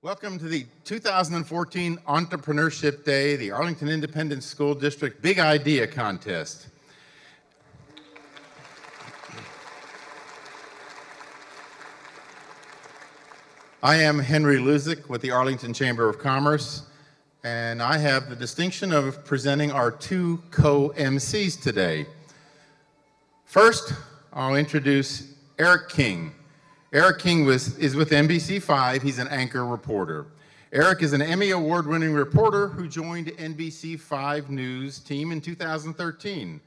Welcome to the 2014 Entrepreneurship Day, the Arlington Independent School District Big Idea Contest. I am Henry Luzick with the Arlington Chamber of Commerce, and I have the distinction of presenting our two co-MCs today. First, I'll introduce Eric King. Eric King is with NBC5. He's an anchor reporter. Eric is an Emmy Award-winning reporter who joined NBC5 News team in 2013.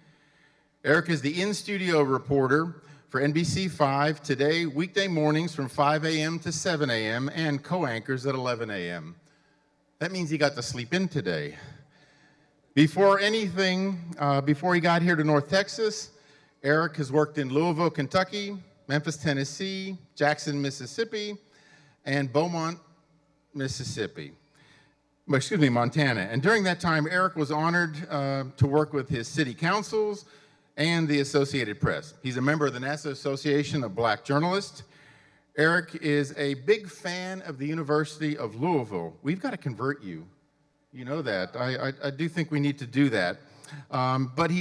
Eric is the in-studio reporter for NBC5 today, weekday mornings from 5 a.m. to 7 a.m. and co-anchors at 11 a.m. That means he got to sleep in today. Before he got here to North Texas, Eric has worked in Louisville, Kentucky, Memphis, Tennessee, Jackson, Mississippi, and Beaumont, Montana. And during that time, Eric was honored to work with his city councils and the Associated Press. He's a member of the National Association of Black Journalists. Eric is a big fan of the University of Louisville. We've got to convert you. You know that. I do think we need to do that. But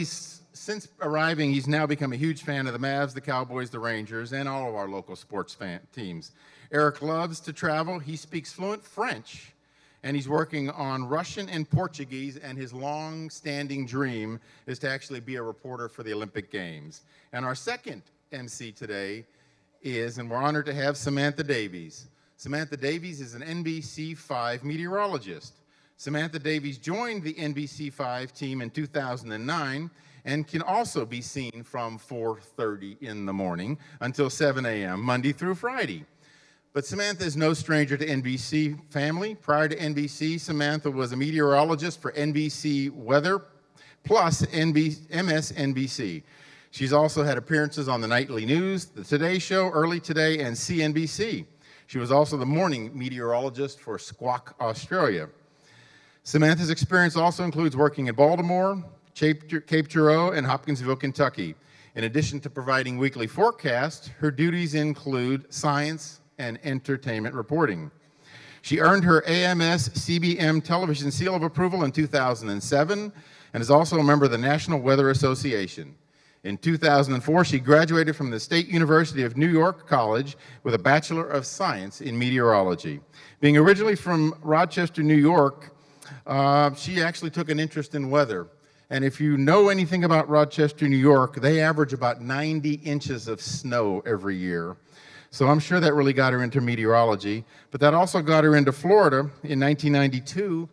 since arriving, he's now become a huge fan of the Mavs, the Cowboys, the Rangers, and all of our local sports teams. Eric loves to travel. He speaks fluent French, and he's working on Russian and Portuguese, and his long-standing dream is to actually be a reporter for the Olympic Games. And our second MC today and we're honored to have Samantha Davies. Samantha Davies is an NBC5 meteorologist. Samantha Davies joined the NBC5 team in 2009 and can also be seen from 4:30 in the morning until 7 a.m., Monday through Friday. But Samantha is no stranger to NBC family. Prior to NBC, Samantha was a meteorologist for NBC Weather plus MSNBC. She's also had appearances on the Nightly News, The Today Show, Early Today, and CNBC. She was also the morning meteorologist for Squawk Australia. Samantha's experience also includes working in Baltimore, Cape Girardeau, and Hopkinsville, Kentucky. In addition to providing weekly forecasts, her duties include science and entertainment reporting. She earned her AMS-CBM television seal of approval in 2007 and is also a member of the National Weather Association. In 2004, she graduated from the State University of New York College with a Bachelor of Science in Meteorology. Being originally from Rochester, New York, she actually took an interest in weather. And if you know anything about Rochester, New York, they average about 90 inches of snow every year. So I'm sure that really got her into meteorology. But that also got her into Florida in 1992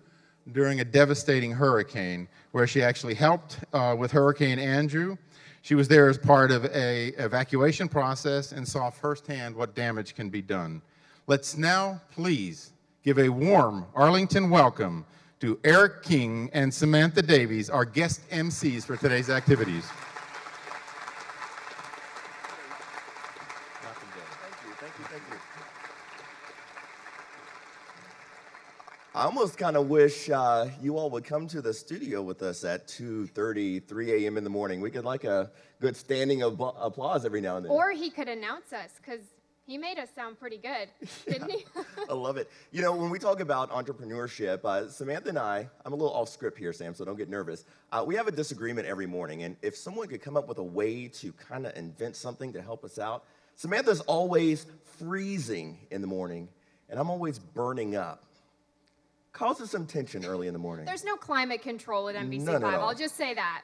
during a devastating hurricane, where she actually helped with Hurricane Andrew. She was there as part of an evacuation process and saw firsthand what damage can be done. Let's now please give a warm Arlington welcome to Eric King and Samantha Davies, our guest MCs for today's activities. Thank you. I almost kind of wish you all would come to the studio with us at 2:30, 3 a.m. in the morning. We could like a good standing applause every now and then. Or he could announce us, because he made us sound pretty good, didn't he? I love it. You know, when we talk about entrepreneurship, Samantha and I'm a little off script here, Sam, so don't get nervous. We have a disagreement every morning, and if someone could come up with a way to kind of invent something to help us out, Samantha's always freezing in the morning, and I'm always burning up. Causes some tension early in the morning. There's no climate control at NBC5, No. I'll just say that.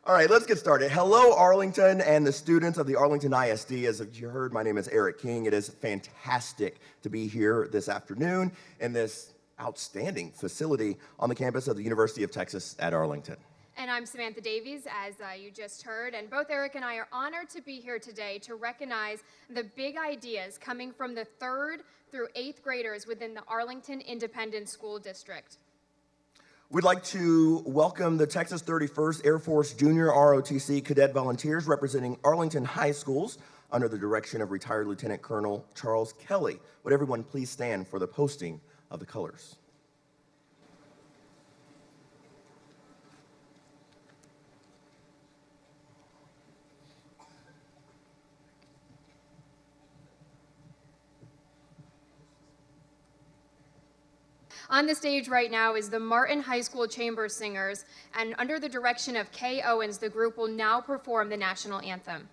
All right, let's get started. Hello, Arlington and the students of the Arlington ISD. As you heard, my name is Eric King. It is fantastic to be here this afternoon in this outstanding facility on the campus of the University of Texas at Arlington. And I'm Samantha Davies, as you just heard, and both Eric and I are honored to be here today to recognize the big ideas coming from the 3rd through 8th graders within the Arlington Independent School District. We'd like to welcome the Texas 31st Air Force Junior ROTC Cadet Volunteers representing Arlington High Schools under the direction of retired Lieutenant Colonel Charles Kelly. Would everyone please stand for the posting of the colors? On the stage right now is the Martin High School Chamber Singers, and under the direction of Kay Owens, the group will now perform the national anthem.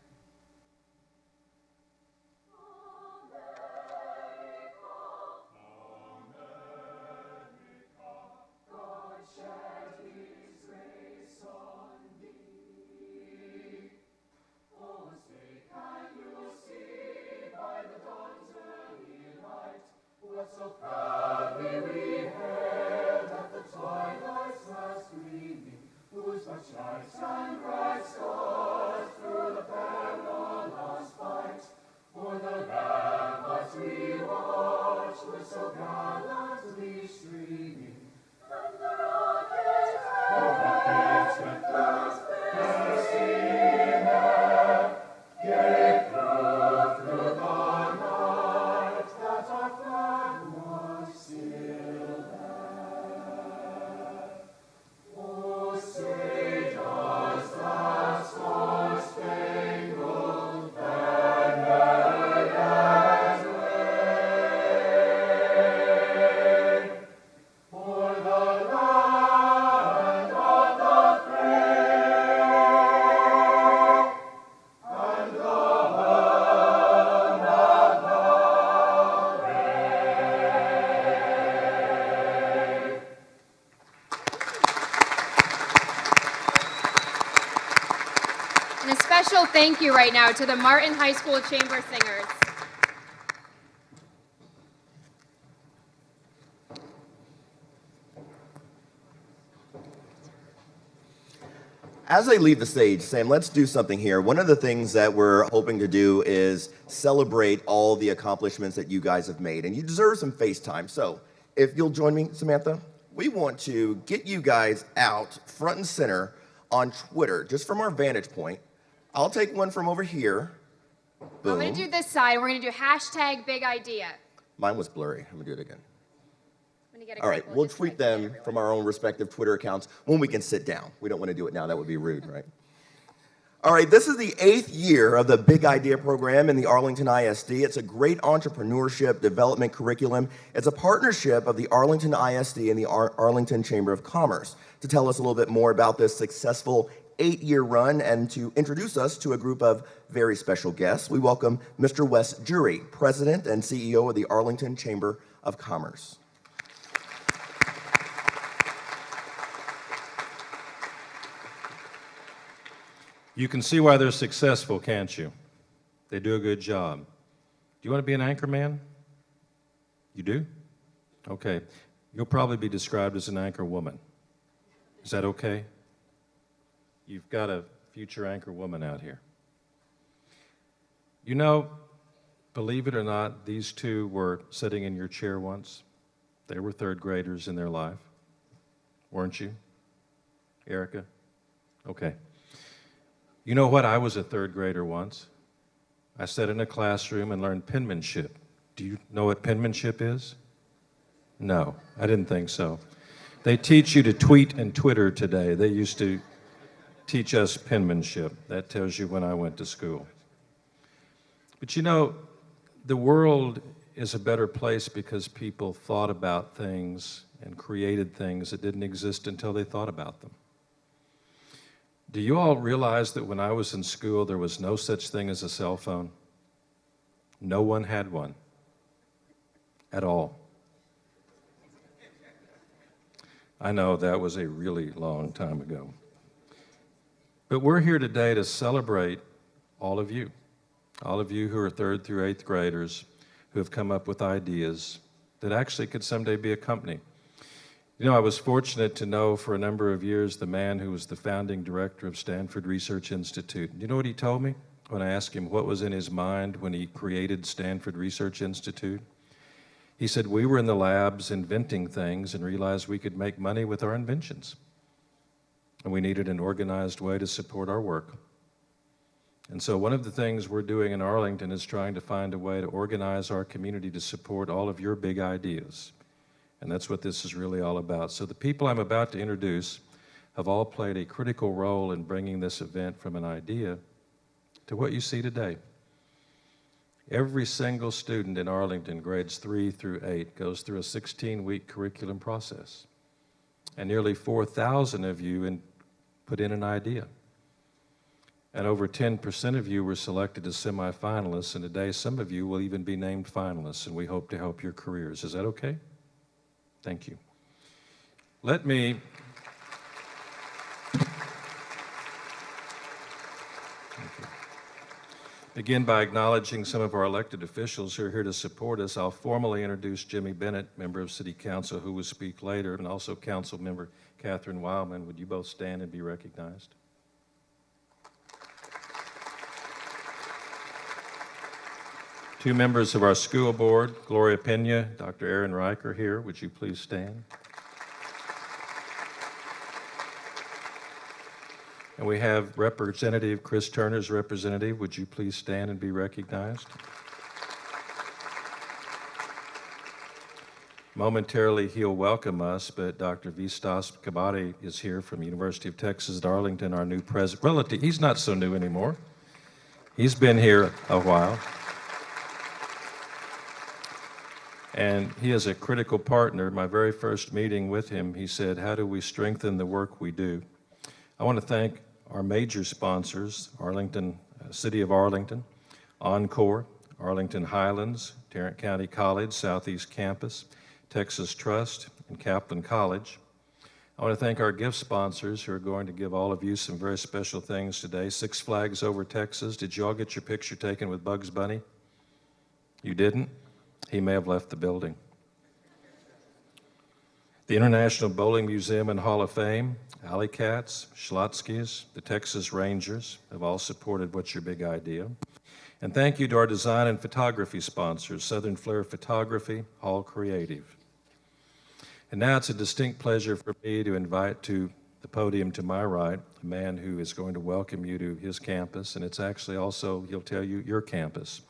So proudly we hailed at the twilight's last gleaming, whose much lights and bright stars through the perilous fight. For the ramparts we watched were so gallantly streaming, and the rockets went blast bursting air, gave proof through the night that our flag was still there. Oh, say does that star-spangled banner yet wave for the land of the brave and the home of the brave. And a special thank you right now to the Martin High School Chamber Singers. As I leave the stage, Sam, let's do something here. One of the things that we're hoping to do is celebrate all the accomplishments that you guys have made, and you deserve some face time. So if you'll join me, Samantha, we want to get you guys out front and center on Twitter, just from our vantage point. I'll take one from over here. Boom. I'm going to do this side. We're going to do hashtag big idea. Mine was blurry. I'm going to do it again. I'm gonna get a All right, couple we'll just tweet like them everyone. from our own respective Twitter accounts when we can sit down. We don't want to do it now. That would be rude, right? All right, this is the 8th year of the Big Idea program in the Arlington ISD. It's a great entrepreneurship development curriculum. It's a partnership of the Arlington ISD and the Arlington Chamber of Commerce. To tell us a little bit more about this successful 8-year run and to introduce us to a group of very special guests, we welcome Mr. Wes Jury, President and CEO of the Arlington Chamber of Commerce. You can see why they're successful, can't you? They do a good job. Do you want to be an anchor man? You do? Okay. You'll probably be described as an anchor woman. Is that okay? You've got a future anchor woman out here. You know, believe it or not, these two were sitting in your chair once. They were third graders in their life. Weren't you, Erica? Okay. You know what? I was a third grader once. I sat in a classroom and learned penmanship. Do you know what penmanship is? No, I didn't think so. They teach you to tweet and Twitter today. They used to teach us penmanship. That tells you when I went to school. But you know, the world is a better place because people thought about things and created things that didn't exist until they thought about them. Do you all realize that when I was in school, there was no such thing as a cell phone? No one had one at all. I know that was a really long time ago. But we're here today to celebrate all of you who are 3rd through 8th graders who have come up with ideas that actually could someday be a company. You know, I was fortunate to know for a number of years the man who was the founding director of Stanford Research Institute. You know what he told me when I asked him what was in his mind when he created Stanford Research Institute? He said, we were in the labs inventing things and realized we could make money with our inventions. And we needed an organized way to support our work. And so one of the things we're doing in Arlington is trying to find a way to organize our community to support all of your big ideas. And that's what this is really all about. So the people I'm about to introduce have all played a critical role in bringing this event from an idea to what you see today. Every single student in Arlington, grades 3 through 8, goes through a 16-week curriculum process. And nearly 4,000 of you put in an idea. And over 10% of you were selected as semifinalists, and today some of you will even be named finalists, and we hope to help your careers. Is that okay? Thank you. Let me begin by acknowledging some of our elected officials who are here to support us. I'll formally introduce Jimmy Bennett, member of City Council, who will speak later, and also Council Member Catherine Wildman. Would you both stand and be recognized? Two members of our school board, Gloria Pena, Dr. Aaron Reich, are here. Would you please stand? And we have Representative Chris Turner's representative. Would you please stand and be recognized? Momentarily, he'll welcome us, but Dr. Vistas Kabadi is here from the University of Texas at Arlington, our new president. Relative, he's not so new anymore. He's been here a while. And he is a critical partner. My very first meeting with him, he said, how do we strengthen the work we do? I want to thank our major sponsors, Arlington, City of Arlington, Encore, Arlington Highlands, Tarrant County College, Southeast Campus, Texas Trust, and Kaplan College. I want to thank our gift sponsors who are going to give all of you some very special things today. Six Flags Over Texas. Did you all get your picture taken with Bugs Bunny? You didn't? He may have left the building. The International Bowling Museum and Hall of Fame, Alley Cats, Schlotzsky's, the Texas Rangers have all supported What's Your Big Idea. And thank you to our design and photography sponsors, Southern Flair Photography, Hall Creative. And now it's a distinct pleasure for me to invite to the podium to my right a man who is going to welcome you to his campus, and it's actually also, he'll tell you, your campus.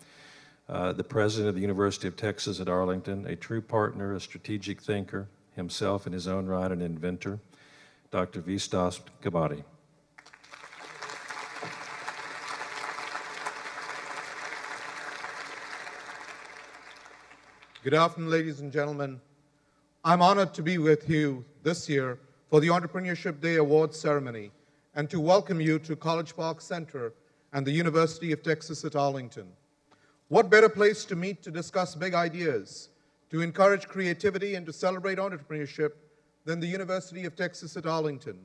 The president of the University of Texas at Arlington, a true partner, a strategic thinker, himself in his own right an inventor, Dr. Vistas Kabadi. Good afternoon, ladies and gentlemen. I'm honored to be with you this year for the Entrepreneurship Day Awards ceremony and to welcome you to College Park Center and the University of Texas at Arlington. What better place to meet to discuss big ideas, to encourage creativity and to celebrate entrepreneurship than the University of Texas at Arlington,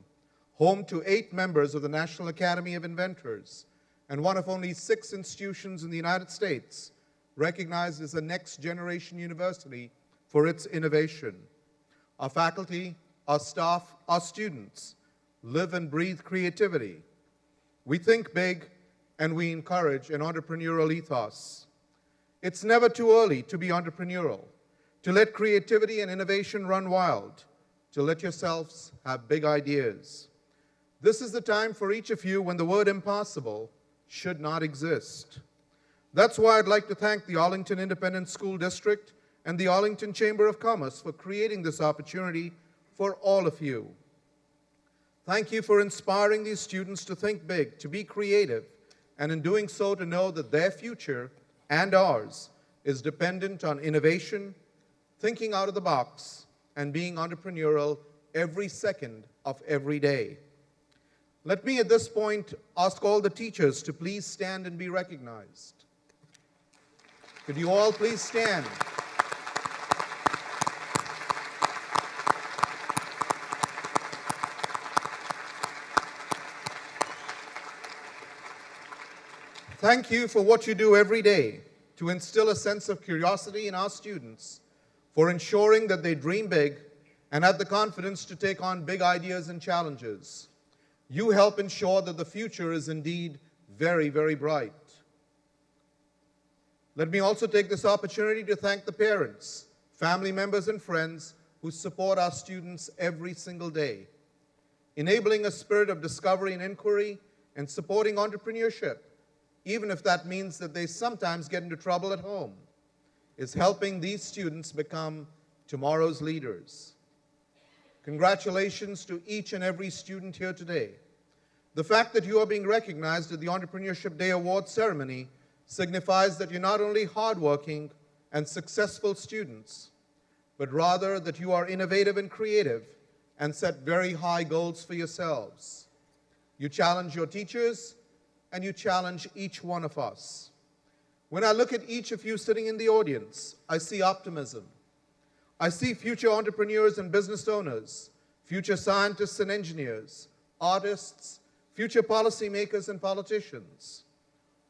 home to 8 members of the National Academy of Inventors and one of only 6 institutions in the United States recognized as a next-generation university for its innovation. Our faculty, our staff, our students live and breathe creativity. We think big and we encourage an entrepreneurial ethos. It's never too early to be entrepreneurial, to let creativity and innovation run wild, to let yourselves have big ideas. This is the time for each of you when the word impossible should not exist. That's why I'd like to thank the Arlington Independent School District and the Arlington Chamber of Commerce for creating this opportunity for all of you. Thank you for inspiring these students to think big, to be creative, and in doing so to know that their future and ours is dependent on innovation, thinking out of the box, and being entrepreneurial every second of every day. Let me at this point ask all the teachers to please stand and be recognized. Could you all please stand? Thank you for what you do every day to instill a sense of curiosity in our students, for ensuring that they dream big and have the confidence to take on big ideas and challenges. You help ensure that the future is indeed very, very bright. Let me also take this opportunity to thank the parents, family members, and friends who support our students every single day. Enabling a spirit of discovery and inquiry and supporting entrepreneurship, even if that means that they sometimes get into trouble at home, is helping these students become tomorrow's leaders. Congratulations to each and every student here today. The fact that you are being recognized at the Entrepreneurship Day Awards ceremony signifies that you're not only hardworking and successful students, but rather that you are innovative and creative and set very high goals for yourselves. You challenge your teachers, and you challenge each one of us. When I look at each of you sitting in the audience, I see optimism. I see future entrepreneurs and business owners, future scientists and engineers, artists, future policymakers and politicians,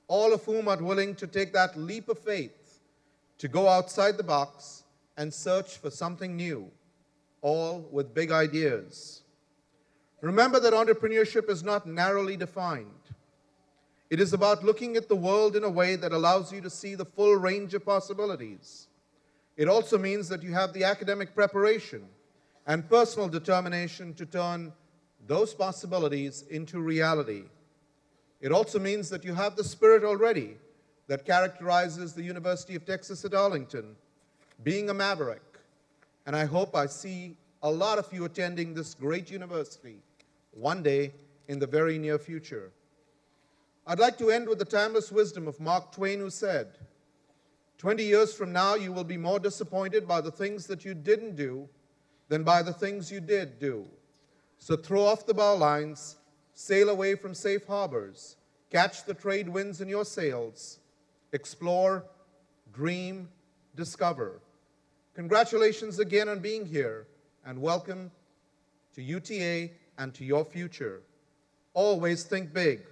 all of whom are willing to take that leap of faith to go outside the box and search for something new, all with big ideas. Remember that entrepreneurship is not narrowly defined. It is about looking at the world in a way that allows you to see the full range of possibilities. It also means that you have the academic preparation and personal determination to turn those possibilities into reality. It also means that you have the spirit already that characterizes the University of Texas at Arlington, being a maverick. And I hope I see a lot of you attending this great university one day in the very near future. I'd like to end with the timeless wisdom of Mark Twain, who said, 20 years from now, you will be more disappointed by the things that you didn't do than by the things you did do. So throw off the bowlines, sail away from safe harbors, catch the trade winds in your sails, explore, dream, discover. Congratulations again on being here, and welcome to UTA and to your future. Always think big.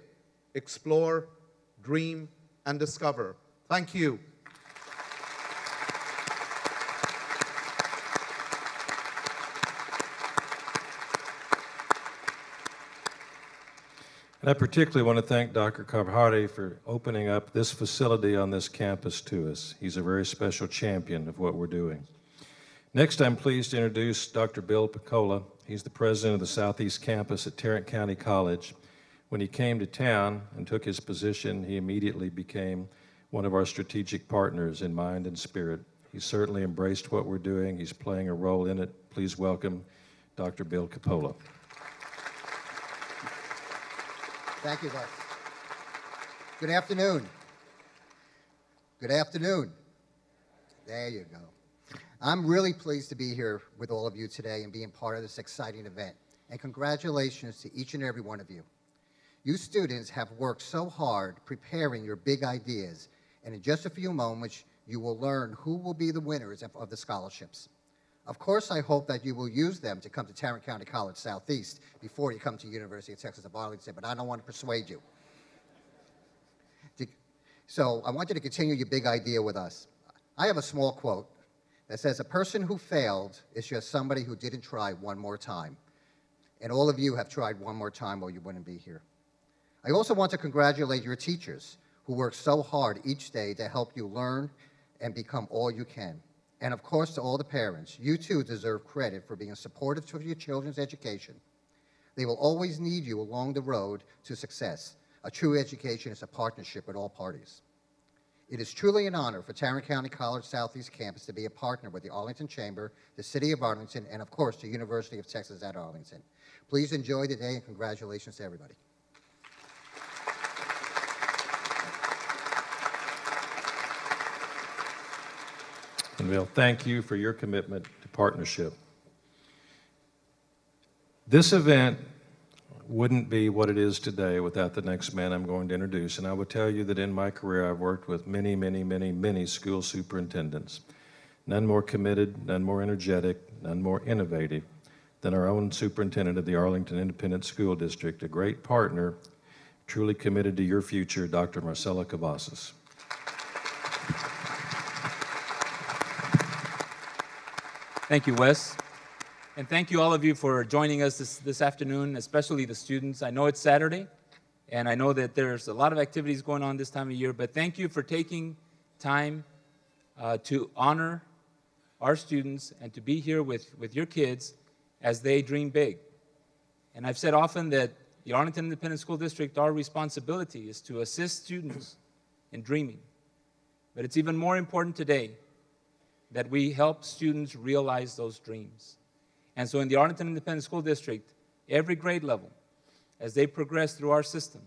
Explore, dream, and discover. Thank you. And I particularly want to thank Dr. Kabhari for opening up this facility on this campus to us. He's a very special champion of what we're doing. Next, I'm pleased to introduce Dr. Bill Piccola. He's the president of the Southeast Campus at Tarrant County College. When he came to town and took his position, he immediately became one of our strategic partners in mind and spirit. He certainly embraced what we're doing. He's playing a role in it. Please welcome Dr. Bill Piccola. Thank you, Les. Good afternoon. Good afternoon. There you go. I'm really pleased to be here with all of you today and being part of this exciting event. And congratulations to each and every one of you. You students have worked so hard preparing your big ideas, and in just a few moments, you will learn who will be the winners of the scholarships. Of course, I hope that you will use them to come to Tarrant County College Southeast before you come to University of Texas at Arlington, but I don't want to persuade you. So I want you to continue your big idea with us. I have a small quote that says, a person who failed is just somebody who didn't try one more time. And all of you have tried one more time or you wouldn't be here. I also want to congratulate your teachers who work so hard each day to help you learn and become all you can. And of course, to all the parents, you too deserve credit for being supportive to your children's education. They will always need you along the road to success. A true education is a partnership with all parties. It is truly an honor for Tarrant County College Southeast Campus to be a partner with the Arlington Chamber, the City of Arlington, and of course, the University of Texas at Arlington. Please enjoy the day and congratulations to everybody. And Bill, thank you for your commitment to partnership. This event wouldn't be what it is today without the next man I'm going to introduce. And I will tell you that in my career, I've worked with many, many, many, many school superintendents. None more committed, none more energetic, none more innovative than our own superintendent of the Arlington Independent School District, a great partner, truly committed to your future, Dr. Marcella Cavazos. Thank you, Wes. And thank you all of you for joining us this afternoon, especially the students. I know it's Saturday, and I know that there's a lot of activities going on this time of year, but thank you for taking time to honor our students and to be here with your kids as they dream big. And I've said often that the Arlington Independent School District, our responsibility is to assist students in dreaming. But it's even more important today that we help students realize those dreams. And so in the Arlington Independent School District, every grade level, as they progress through our system,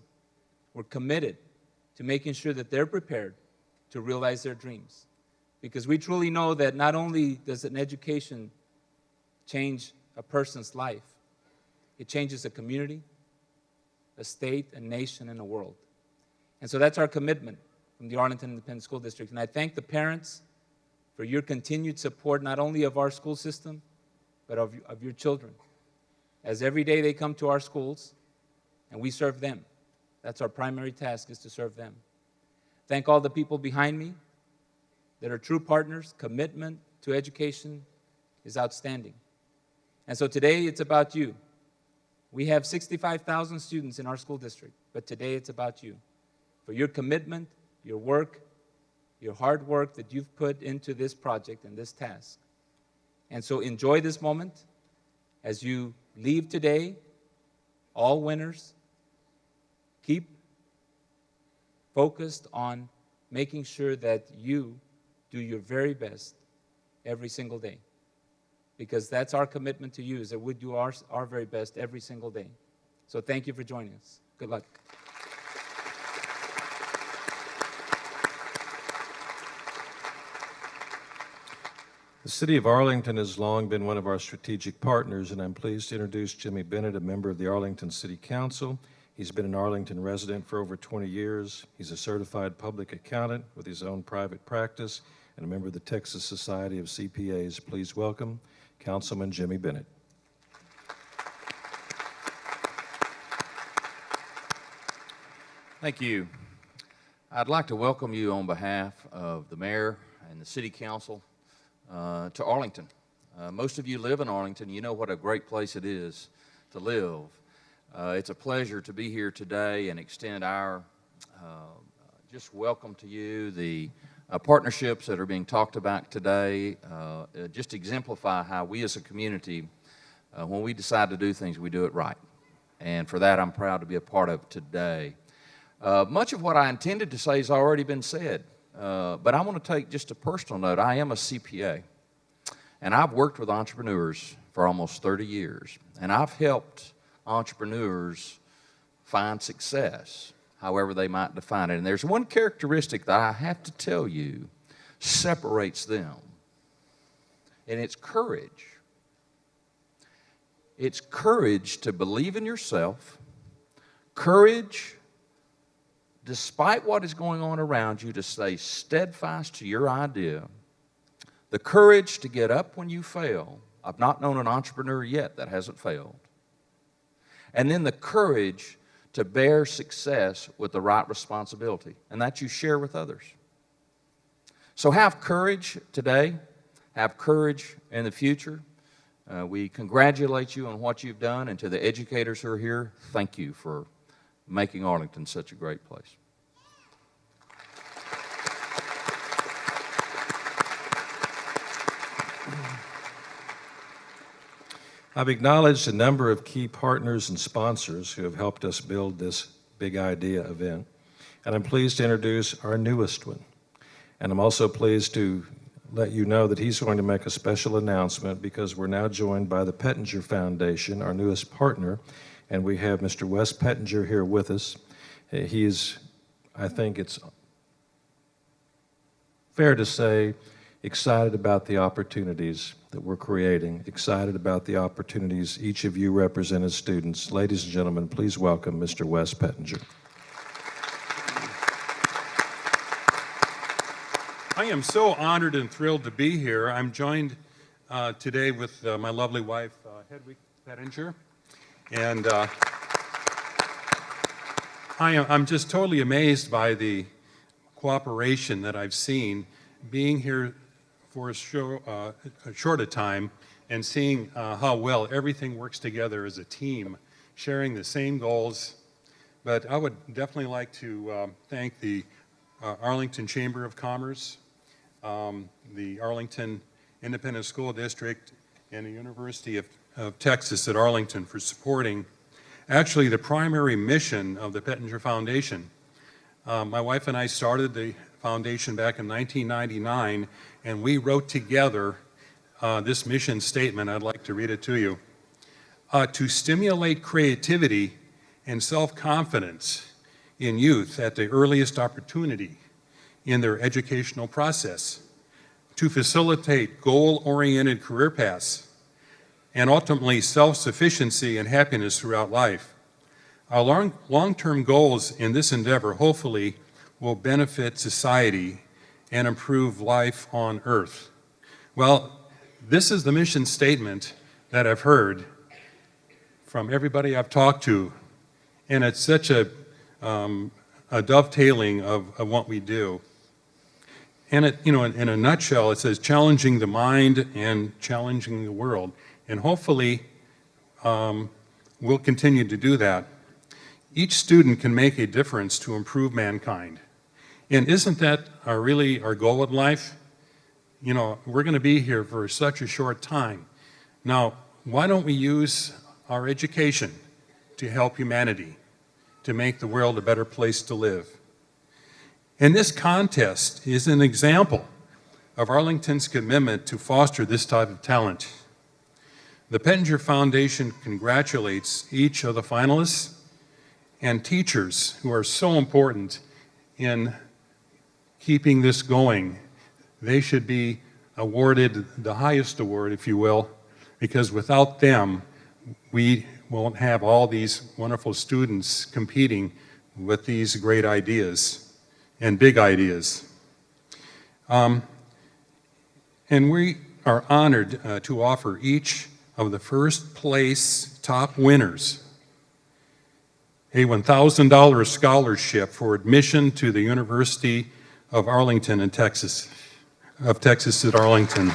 we're committed to making sure that they're prepared to realize their dreams. Because we truly know that not only does an education change a person's life, it changes a community, a state, a nation, and a world. And so that's our commitment from the Arlington Independent School District. And I thank the parents for your continued support, not only of our school system, but of your children. As every day they come to our schools, and we serve them. That's our primary task, is to serve them. Thank all the people behind me that are true partners. Commitment to education is outstanding. And so today it's about you. We have 65,000 students in our school district, but today it's about you. For your commitment, your work, your hard work that you've put into this project and this task. And so enjoy this moment as you leave today, all winners. Keep focused on making sure that you do your very best every single day. Because that's our commitment to you, is that we do our very best every single day. So thank you for joining us. Good luck. The City of Arlington has long been one of our strategic partners, and I'm pleased to introduce Jimmy Bennett, a member of the Arlington City Council. He's been an Arlington resident for over 20 years. He's a certified public accountant with his own private practice and a member of the Texas Society of CPAs. Please welcome Councilman Jimmy Bennett. Thank you. I'd like to welcome you on behalf of the mayor and the city council to Arlington. Most of you live in Arlington. You know what a great place it is to live. It's a pleasure to be here today and extend our just welcome to you. The partnerships that are being talked about today just exemplify how we as a community, when we decide to do things, we do it right. And for that, I'm proud to be a part of today. Much of what I intended to say has already been said, but I want to take just a personal note. I am a CPA, and I've worked with entrepreneurs for almost 30 years, and I've helped entrepreneurs find success, however they might define it. And there's one characteristic that I have to tell you separates them, and it's courage. It's courage to believe in yourself, courage, despite what is going on around you, to stay steadfast to your idea, the courage to get up when you fail. I've not known an entrepreneur yet that hasn't failed. And then the courage to bear success with the right responsibility, and that you share with others. So have courage today, have courage in the future. We congratulate you on what you've done, and to the educators who are here, thank you for making Arlington such a great place. I've acknowledged a number of key partners and sponsors who have helped us build this Big Idea event, and I'm pleased to introduce our newest one. And I'm also pleased to let you know that he's going to make a special announcement, because we're now joined by the Pettinger Foundation, our newest partner, and we have Mr. Wes Pettinger here with us. He's, I think it's fair to say, excited about the opportunities that we're creating, excited about the opportunities each of you represent as students. Ladies and gentlemen, please welcome Mr. Wes Pettinger. I am so honored and thrilled to be here. I'm joined today with my lovely wife, Hedwig Pettinger, and I'm just totally amazed by the cooperation that I've seen being here for a short a time and seeing how well everything works together as a team, sharing the same goals. But I would definitely like to thank the Arlington Chamber of Commerce, the Arlington Independent School District, and the University of Texas at Arlington for supporting actually the primary mission of the Pettinger Foundation. My wife and I started the foundation back in 1999, and we wrote together this mission statement. I'd like to read it to you. To stimulate creativity and self-confidence in youth at the earliest opportunity in their educational process, to facilitate goal-oriented career paths, and ultimately self-sufficiency and happiness throughout life. Our long-term goals in this endeavor hopefully will benefit society and improve life on Earth. Well, this is the mission statement that I've heard from everybody I've talked to, and it's such a dovetailing of what we do. And it, in a nutshell, it says challenging the mind and challenging the world. And hopefully, we'll continue to do that. Each student can make a difference to improve mankind. And isn't that really our goal in life? We're going to be here for such a short time. Now, why don't we use our education to help humanity, to make the world a better place to live? And this contest is an example of Arlington's commitment to foster this type of talent. The Pettinger Foundation congratulates each of the finalists and teachers who are so important in keeping this going. They should be awarded the highest award, if you will, because without them, we won't have all these wonderful students competing with these great ideas and big ideas. And we are honored to offer each of the first place top winners a $1,000 scholarship for admission to the University of Arlington in Texas, at Arlington.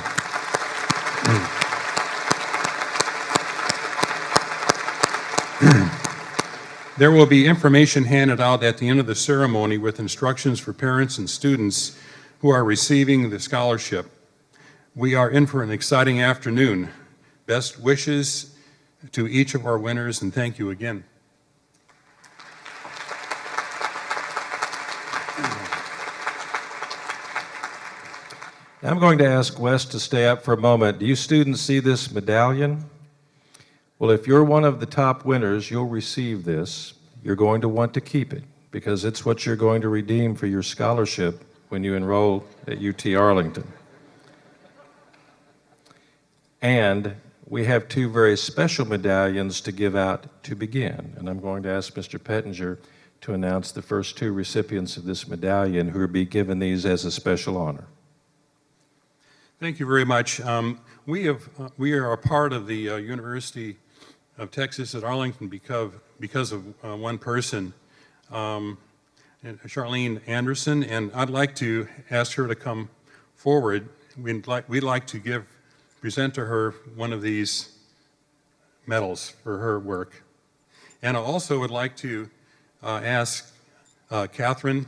There will be information handed out at the end of the ceremony with instructions for parents and students who are receiving the scholarship. We are in for an exciting afternoon. Best wishes to each of our winners, and thank you again. I'm going to ask Wes to stay up for a moment. Do you students see this medallion? Well, if you're one of the top winners, you'll receive this. You're going to want to keep it because it's what you're going to redeem for your scholarship when you enroll at UT Arlington. And we have two very special medallions to give out to begin. And I'm going to ask Mr. Pettinger to announce the first two recipients of this medallion who will be given these as a special honor. Thank you very much. We are a part of the University of Texas at Arlington because of one person, Charlene Anderson, and I'd like to ask her to come forward. We'd like to present to her one of these medals for her work. And I also would like to ask Catherine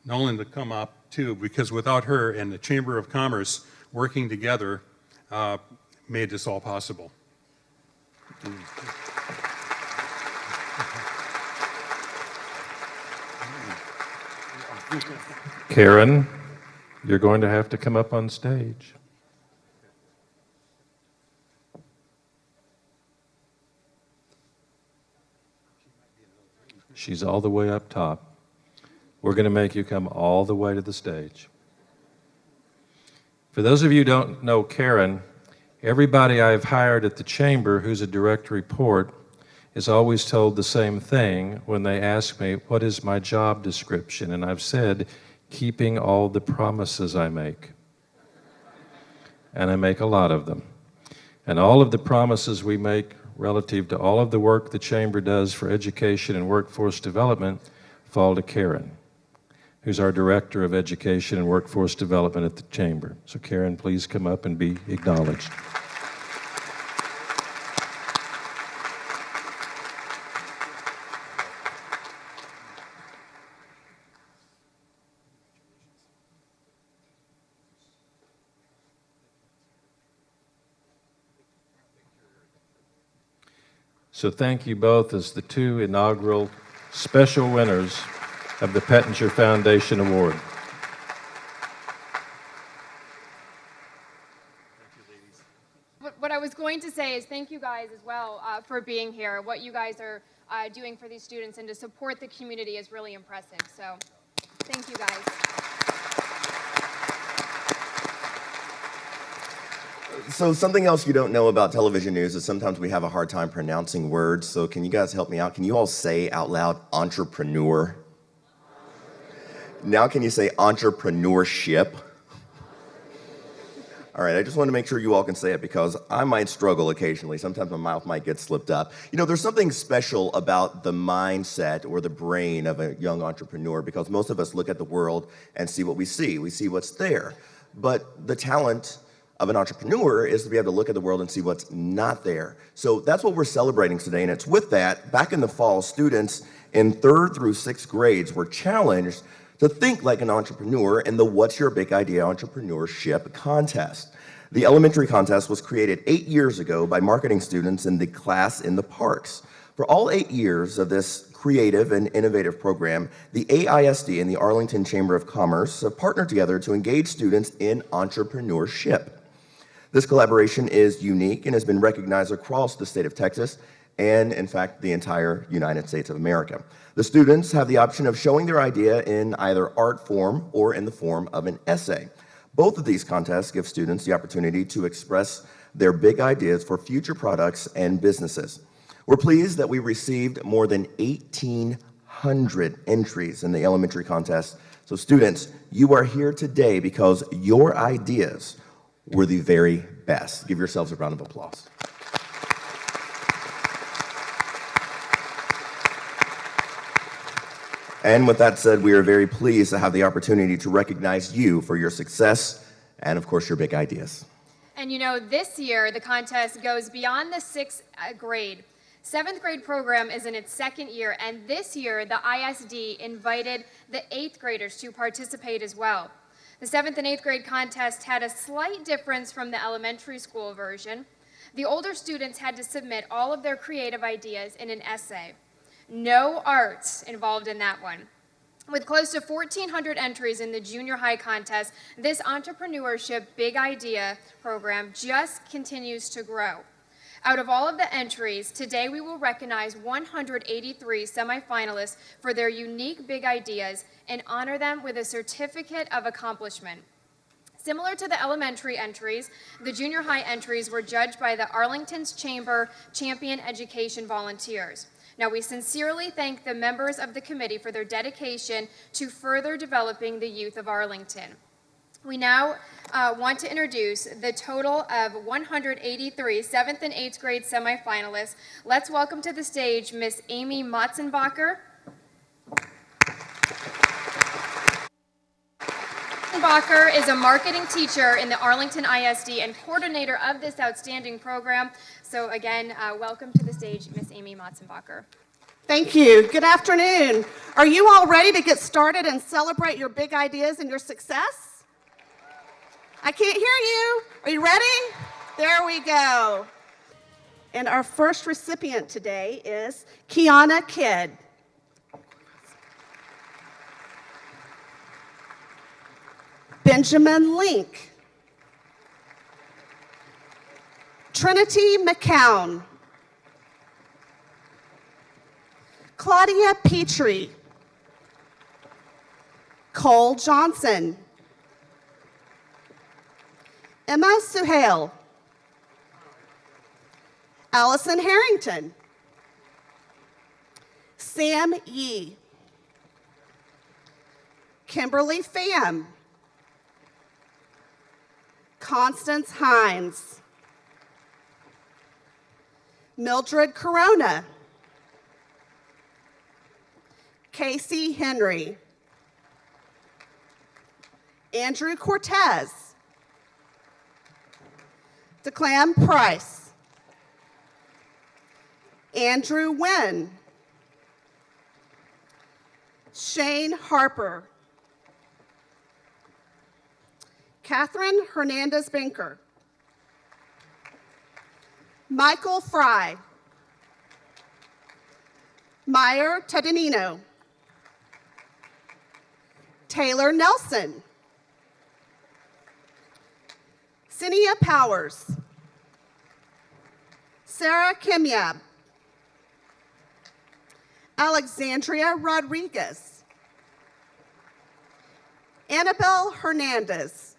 Nolan to come up too, because without her and the Chamber of Commerce working together made this all possible. Karen, you're going to have to come up on stage. She's all the way up top. We're going to make you come all the way to the stage. For those of you who don't know Karen, everybody I've hired at the Chamber who's a direct report is always told the same thing when they ask me, what is my job description? And I've said, keeping all the promises I make. And I make a lot of them. And all of the promises we make relative to all of the work the Chamber does for education and workforce development fall to Karen, who's our Director of Education and Workforce Development at the Chamber. So Karen, please come up and be acknowledged. So thank you both as the two inaugural special winners of the Pettinger Foundation Award. What I was going to say is thank you guys as well for being here. What you guys are doing for these students and to support the community is really impressive. So thank you guys. So something else you don't know about television news is sometimes we have a hard time pronouncing words. So can you guys help me out? Can you all say out loud entrepreneur? Now can you say entrepreneurship? All right, I just want to make sure you all can say it because I might struggle occasionally. Sometimes my mouth might get slipped up. You know, there's something special about the mindset or the brain of a young entrepreneur because most of us look at the world and see what we see. We see what's there. But the talent of an entrepreneur is to be able to look at the world and see what's not there. So that's what we're celebrating today. And it's with that, back in the fall, students in 3rd through 6th grades were challenged to think like an entrepreneur in the What's Your Big Idea Entrepreneurship contest. The elementary contest was created 8 years ago by marketing students in the class in the parks. For all 8 years of this creative and innovative program, the AISD and the Arlington Chamber of Commerce have partnered together to engage students in entrepreneurship. This collaboration is unique and has been recognized across the state of Texas and, in fact, the entire United States of America. The students have the option of showing their idea in either art form or in the form of an essay. Both of these contests give students the opportunity to express their big ideas for future products and businesses. We're pleased that we received more than 1,800 entries in the elementary contest. So students, you are here today because your ideas were the very best. Give yourselves a round of applause. And with that said, we are very pleased to have the opportunity to recognize you for your success and, of course, your big ideas. And you know, this year the contest goes beyond the 6th grade. 7th grade program is in its 2nd year, and this year the ISD invited the 8th graders to participate as well. The 7th and 8th grade contest had a slight difference from the elementary school version. The older students had to submit all of their creative ideas in an essay. No arts involved in that one. With close to 1,400 entries in the junior high contest, this entrepreneurship big idea program just continues to grow. Out of all of the entries, today we will recognize 183 semifinalists for their unique big ideas and honor them with a certificate of accomplishment. Similar to the elementary entries, the junior high entries were judged by the Arlington's Chamber Champion Education Volunteers. Now, we sincerely thank the members of the committee for their dedication to further developing the youth of Arlington. We now want to introduce the total of 183 7th and 8th grade semifinalists. Let's welcome to the stage Miss Amy Motzenbacher. Motzenbacher is a marketing teacher in the Arlington ISD and coordinator of this outstanding program. So again, welcome to the stage, Miss Amy Motzenbacher. Thank you. Good afternoon. Are you all ready to get started and celebrate your big ideas and your success? I can't hear you. Are you ready? There we go. And our first recipient today is Kiana Kidd. Benjamin Link. Trinity McCown. Claudia Petrie. Cole Johnson. Emma Suhail. Allison Harrington. Sam Yee. Kimberly Pham. Constance Hines. Mildred Corona. Casey Henry. Andrew Cortez. Declan Price. Andrew Wynn. Shane Harper. Catherine Hernandez-Binker. Michael Fry. Meyer Tedinino. Taylor Nelson. Cinia Powers. Sarah Kimyab. Alexandria Rodriguez. Annabelle Hernandez.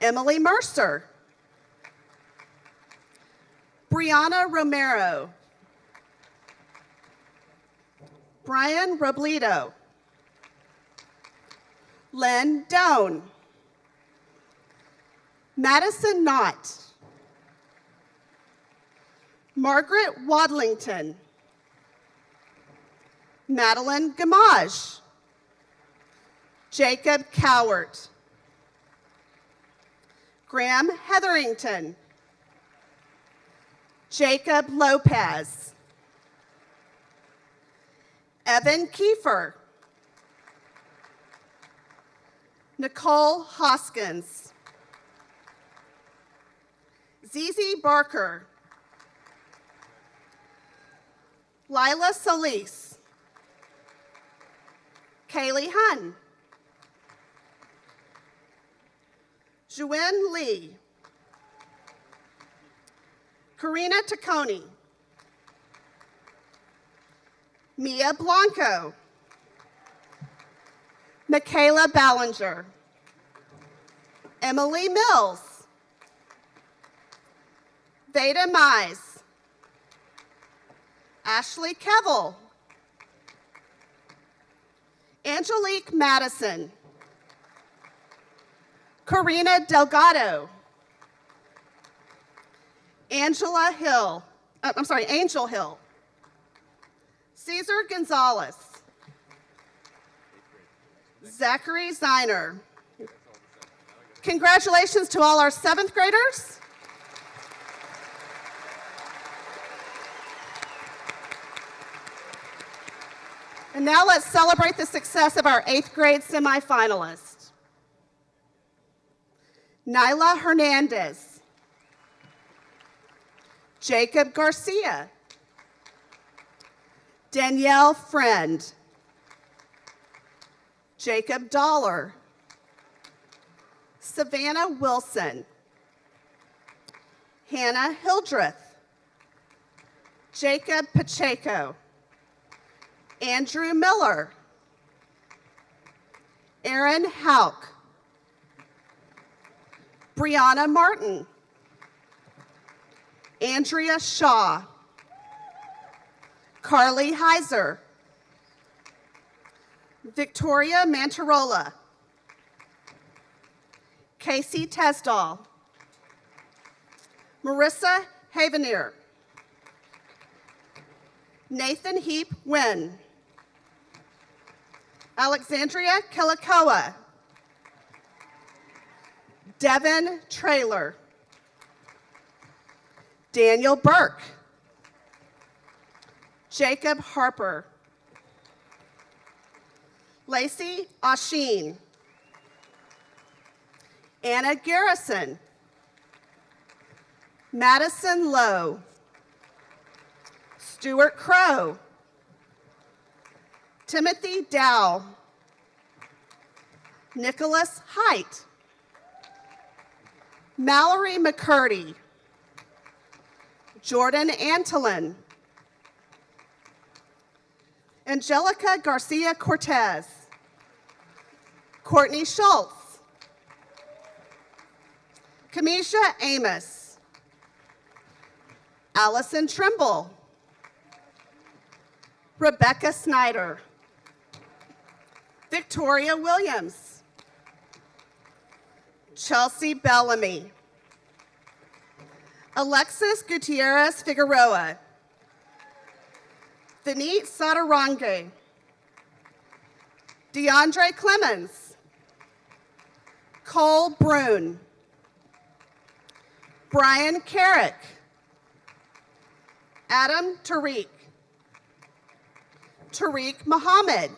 Emily Mercer, Brianna Romero, Brian Robledo, Len Doan, Madison Knott, Margaret Wadlington, Madeline Gamage, Jacob Cowart, Graham Hetherington, Jacob Lopez, Evan Kiefer, Nicole Hoskins, Zizi Barker, Lila Solis, Kaylee Hunn, Juan Lee, Karina Tacconi, Mia Blanco, Michaela Ballinger, Emily Mills, Veda Mize, Ashley Kevel, Angelique Madison, Karina Delgado, Angel Hill, Cesar Gonzalez, Zachary Ziner. Congratulations to all our 7th graders. And now let's celebrate the success of our 8th grade semifinalists. Nyla Hernandez, Jacob Garcia, Danielle Friend, Jacob Dollar, Savannah Wilson, Hannah Hildreth, Jacob Pacheco, Andrew Miller, Aaron Hauk, Brianna Martin, Andrea Shaw, Carly Heiser, Victoria Mantarola, Casey Tesdall, Marissa Havenier, Nathan Heap Wynn, Alexandria Kilikoa, Devin Traylor, Daniel Burke, Jacob Harper, Lacey Asheen, Anna Garrison, Madison Lowe, Stuart Crow, Timothy Dow, Nicholas Height, Mallory McCurdy, Jordan Antolin, Angelica Garcia Cortez, Courtney Schultz, Kamisha Amos, Allison Trimble, Rebecca Snyder, Victoria Williams, Chelsea Bellamy, Alexis Gutierrez Figueroa, Vineet Sadarange, DeAndre Clemens, Cole Brune, Brian Carrick, Adam Tariq, Tariq Muhammad,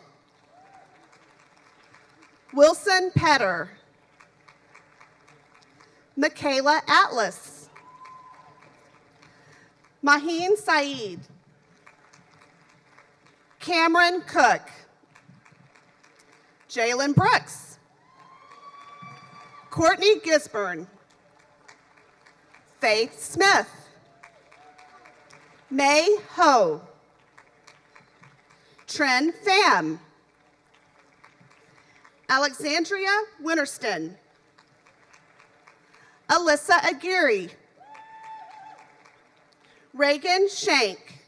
Wilson Petter, Michaela Atlas, Maheen Saeed, Cameron Cook, Jalen Brooks, Courtney Gisburn, Faith Smith, May Ho, Tren Pham, Alexandria Winterston, Alyssa Aguirre, Reagan Shank,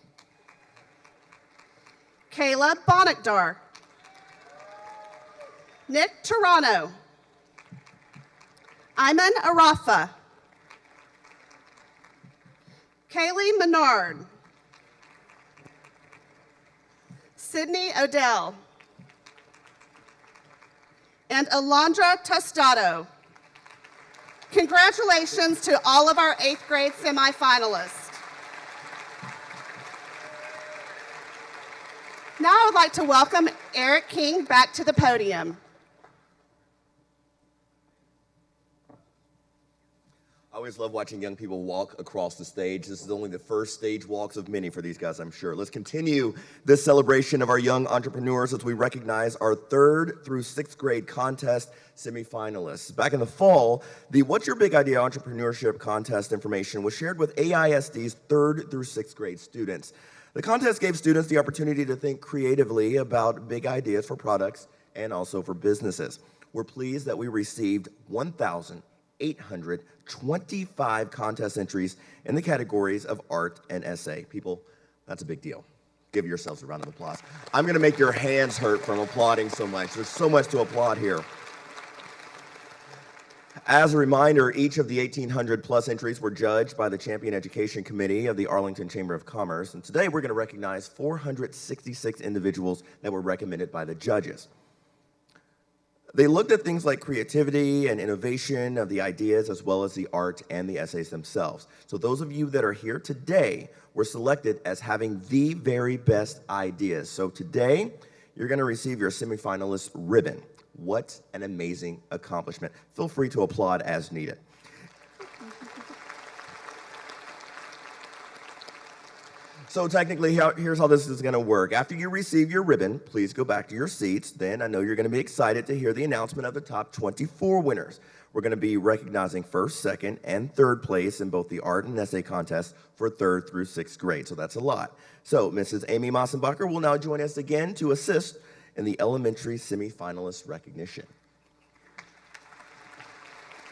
Kayla Bonnickdar, Nick Toronto, Ayman Arafa, Kaylee Menard, Sydney Odell, and Alondra Tostado. Congratulations to all of our 8th grade semifinalists. Now I would like to welcome Eric King back to the podium. I always love watching young people walk across the stage. This is only the first stage walks of many for these guys, I'm sure. Let's continue this celebration of our young entrepreneurs as we recognize our 3rd through 6th grade contest semifinalists. Back in the fall, the What's Your Big Idea Entrepreneurship contest information was shared with AISD's 3rd through 6th grade students. The contest gave students the opportunity to think creatively about big ideas for products and also for businesses. We're pleased that we received 1,825 contest entries in the categories of art and essay. People, that's a big deal. Give yourselves a round of applause. I'm going to make your hands hurt from applauding so much. There's so much to applaud here. As a reminder, each of the 1,800 plus entries were judged by the Champion Education Committee of the Arlington Chamber of Commerce. And today we're going to recognize 466 individuals that were recommended by the judges. They looked at things like creativity and innovation of the ideas, as well as the art and the essays themselves. So those of you that are here today were selected as having the very best ideas. So today, you're going to receive your semifinalist ribbon. What an amazing accomplishment. Feel free to applaud as needed. So technically, here's how this is going to work. After you receive your ribbon, please go back to your seats. Then I know you're going to be excited to hear the announcement of the top 24 winners. We're going to be recognizing 1st, 2nd, and 3rd place in both the art and essay contest for 3rd through 6th grade. So that's a lot. So Mrs. Amy Mossenbacher will now join us again to assist in the elementary semifinalist recognition.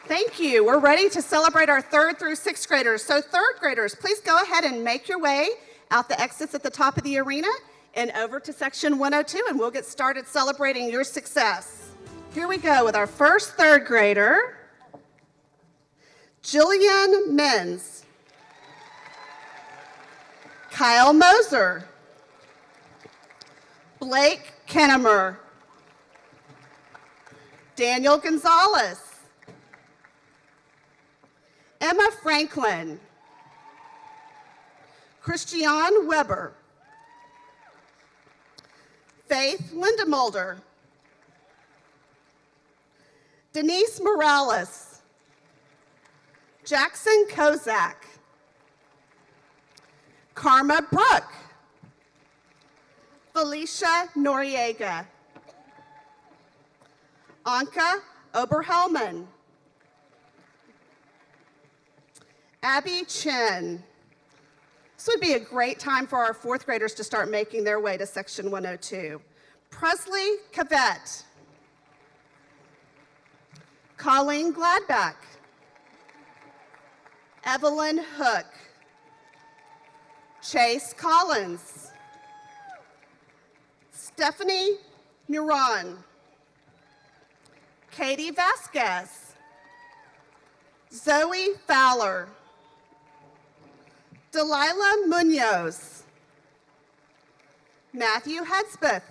Thank you. We're ready to celebrate our 3rd through 6th graders. So 3rd graders, please go ahead and make your way out the exits at the top of the arena and over to section 102, and we'll get started celebrating your success. Here we go with our first 3rd grader, Jillian Menz, Kyle Moser, Blake Kennemer, Daniel Gonzalez, Emma Franklin, Christiane Weber, Faith Lindemulder, Denise Morales, Jackson Kozak, Karma Brook, Felicia Noriega, Anka Oberhelman, Abby Chen. This would be a great time for our 4th graders to start making their way to section 102. Presley Cavett, Colleen Gladback, Evelyn Hook, Chase Collins, Stephanie Muron, Katie Vasquez, Zoe Fowler, Delilah Munoz, Matthew Hedspeth,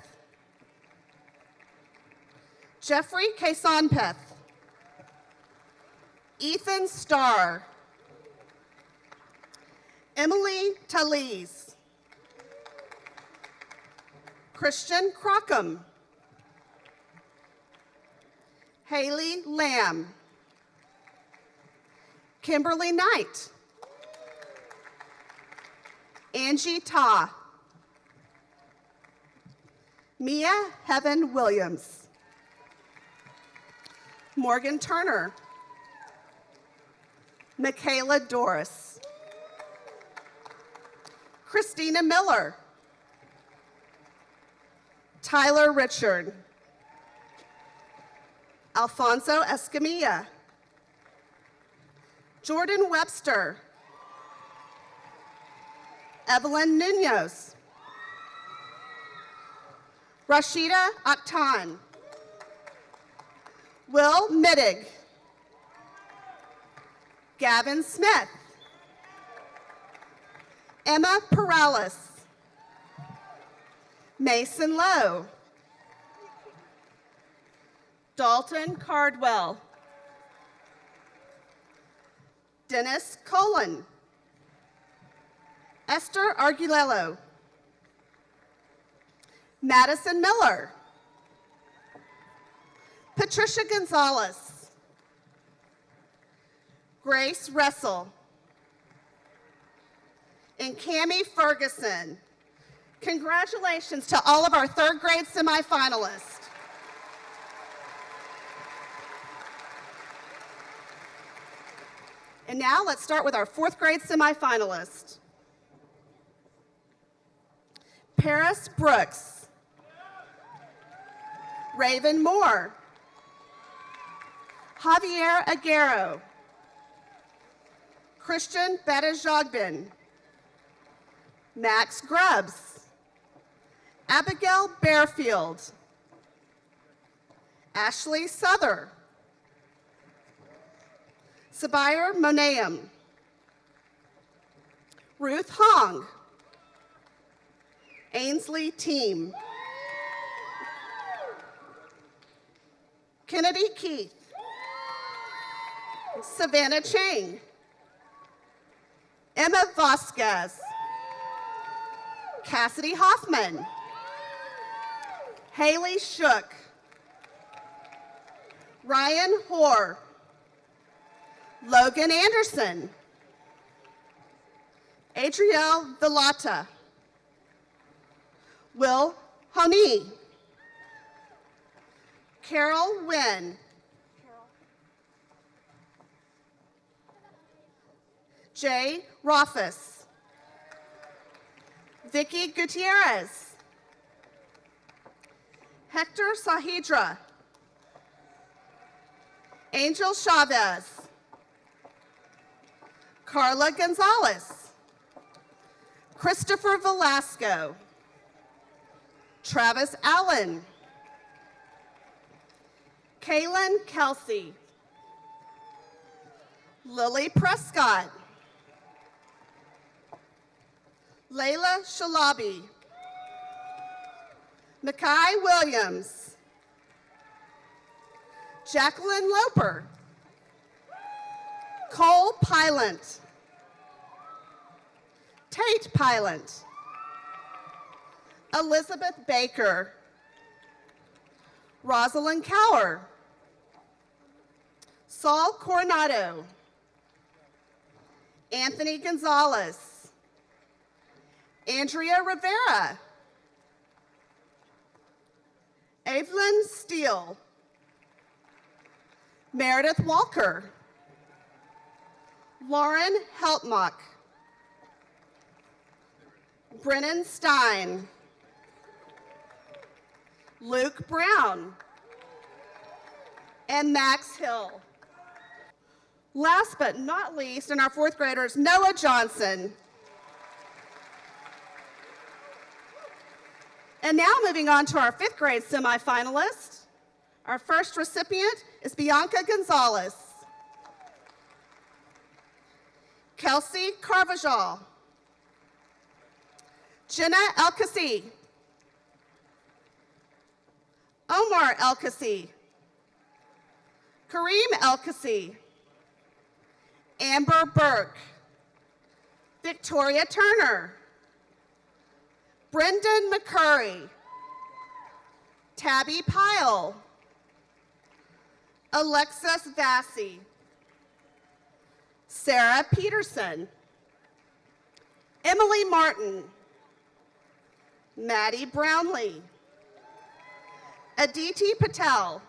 Jeffrey Kasonpeth, Ethan Starr, Emily Talese, Christian Crockham, Haley Lamb, Kimberly Knight, Angie Ta, Mia Heaven Williams, Morgan Turner, Michaela Doris, Christina Miller, Tyler Richard, Alfonso Escamilla, Jordan Webster, Evelyn Munoz, Rashida Akhtan, Will Mittig, Gavin Smith, Emma Perales, Mason Lowe, Dalton Cardwell, Dennis Colon, Esther Arguello, Madison Miller, Patricia Gonzalez, Grace Russell, and Cammie Ferguson. Congratulations to all of our third grade semifinalists. And now let's start with our fourth grade semifinalist. Paris Brooks, Raven Moore, Javier Aguero, Christian Badajogbin, Max Grubbs, Abigail Bearfield, Ashley Souther, Sabir Monaim, Ruth Hong, Ainsley Team, Kennedy Keith, Savannah Chang, Emma Vasquez, Cassidy Hoffman, Haley Shook, Ryan Hoare, Logan Anderson, Adrielle Villata, Will Honey, Carol Wynn, Jay Rothfuss, Vicky Gutierrez, Hector Sahidra, Angel Chavez, Carla Gonzalez, Christopher Velasco, Travis Allen, Kaylin Kelsey, Lily Prescott, Layla Shalabi, Makai Williams, Jacqueline Loper, Cole Pylant, Tate Pylant, Elizabeth Baker, Rosalind Cower, Saul Coronado, Anthony Gonzalez, Andrea Rivera, Evelyn Steele, Meredith Walker, Lauren Heltmock, Brennan Stein, Luke Brown, and Max Hill. Last but not least, in our fourth graders, Noah Johnson. And now moving on to our fifth grade semifinalist. Our first recipient is Bianca Gonzalez, Kelsey Carvajal, Jenna Elkassi, Omar Elkassi, Kareem Elkassi, Amber Burke, Victoria Turner, Brendan McCurry, Tabby Pyle, Alexis Vassie, Sarah Peterson, Emily Martin, Maddie Brownlee, Aditi Patel,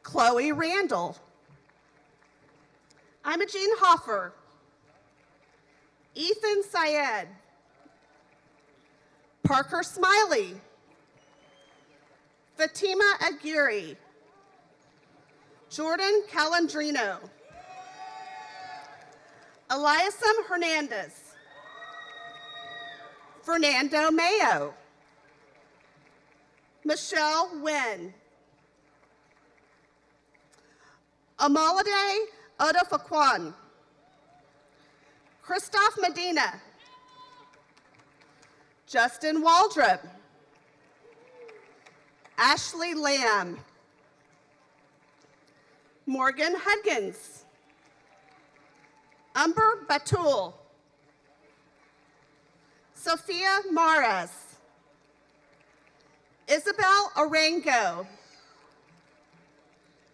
Chloe Randall, Imogene Hoffer, Ethan Syed, Parker Smiley, Fatima Aguirre, Jordan Calandrino, Eliasam Hernandez. Fernando Mayo. Michelle Nguyen. Amalade Odofakwan. Christoph Medina. Justin Waldrop. Ashley Lamb. Morgan Hudgens. Umber Batul. Sophia Maras. Isabel Arango.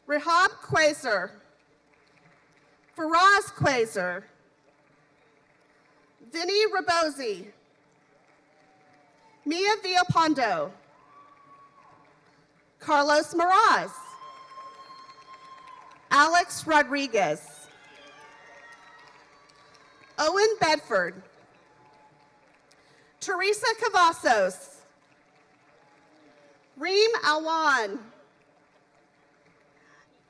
Rehab Quasar. Faraz Quasar. Vinny Rabosi. Mia Villalpando. Carlos Maraz. Alex Rodriguez. Owen Bedford. Teresa Cavazos. Reem Alwan.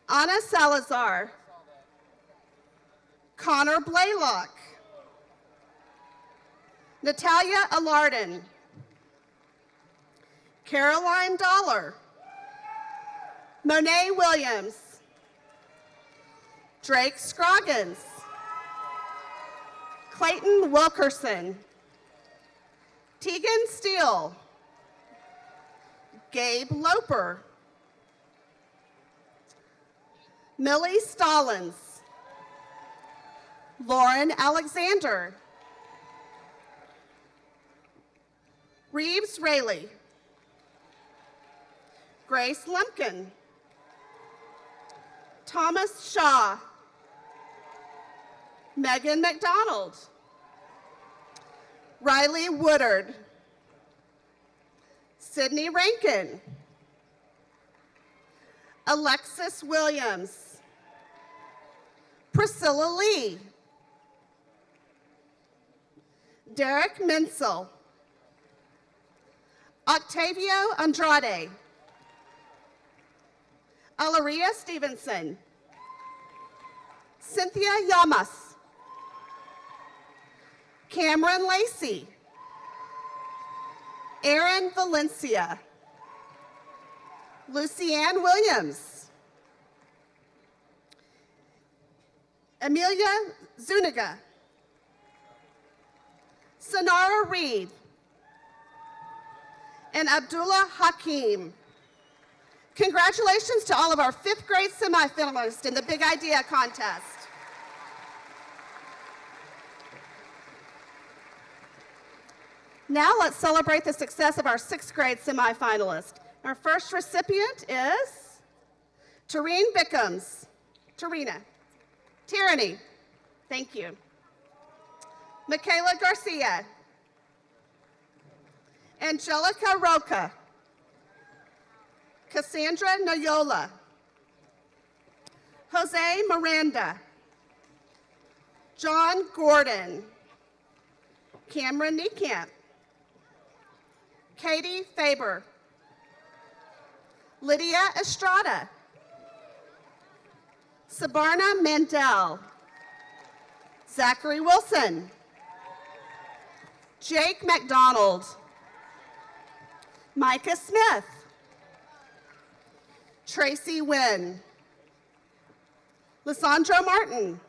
Ana Salazar. Connor Blaylock. Natalia Alardon. Caroline Dollar. Monet Williams. Drake Scroggins. Clayton Wilkerson. Tegan Steele. Gabe Loper. Millie Stallings. Lauren Alexander. Reeves Rayleigh. Grace Lumpkin. Thomas Shaw. Megan McDonald. Riley Woodard. Sydney Rankin. Alexis Williams. Priscilla Lee. Derek Mensel. Octavio Andrade. Alaria Stevenson. Cynthia Yamas. Cameron Lacey. Aaron Valencia. Lucianne Williams. Amelia Zuniga. Sonara Reed. And Abdullah Hakim. Congratulations to all of our 5th grade semifinalists in the Big Idea contest. Now let's celebrate the success of our 6th grade semifinalist. Our first recipient is Tareen Bickums. Tyranny. Thank you. Michaela Garcia. Angelica Roca. Cassandra Noyola. Jose Miranda. John Gordon. Cameron Niekamp. Katie Faber. Lydia Estrada. Sabarna Mandel. Zachary Wilson. Jake McDonald. Micah Smith. Tracy Wynn. Lissandro Martin.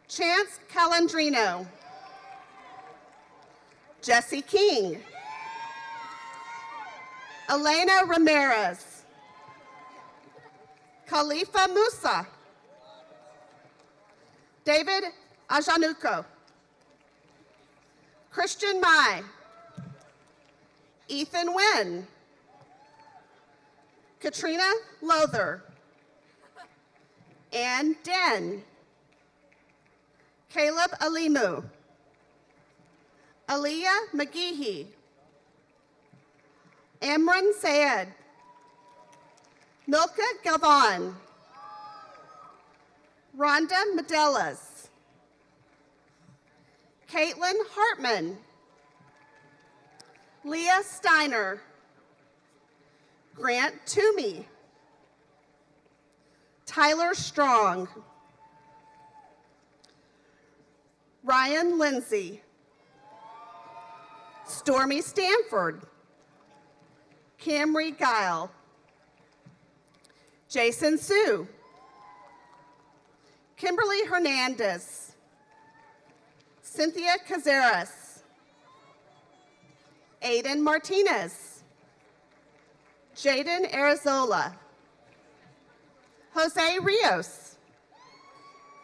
Chance Calandrino. Jesse King. Elena Ramirez. Khalifa Musa. David Ajanuko. Christian Mai. Ethan Wynn. Katrina Lother. Ann Den. Caleb Alimu. Aliyah McGeehee. Amran Sayed. Milka Galvan. Rhonda Medelas. Caitlin Hartman. Leah Steiner. Grant Toomey. Tyler Strong. Ryan Lindsay, Stormy Stanford, Camry Guile, Jason Sue, Kimberly Hernandez, Cynthia Cazares, Aiden Martinez, Jaden Arizola, Jose Rios,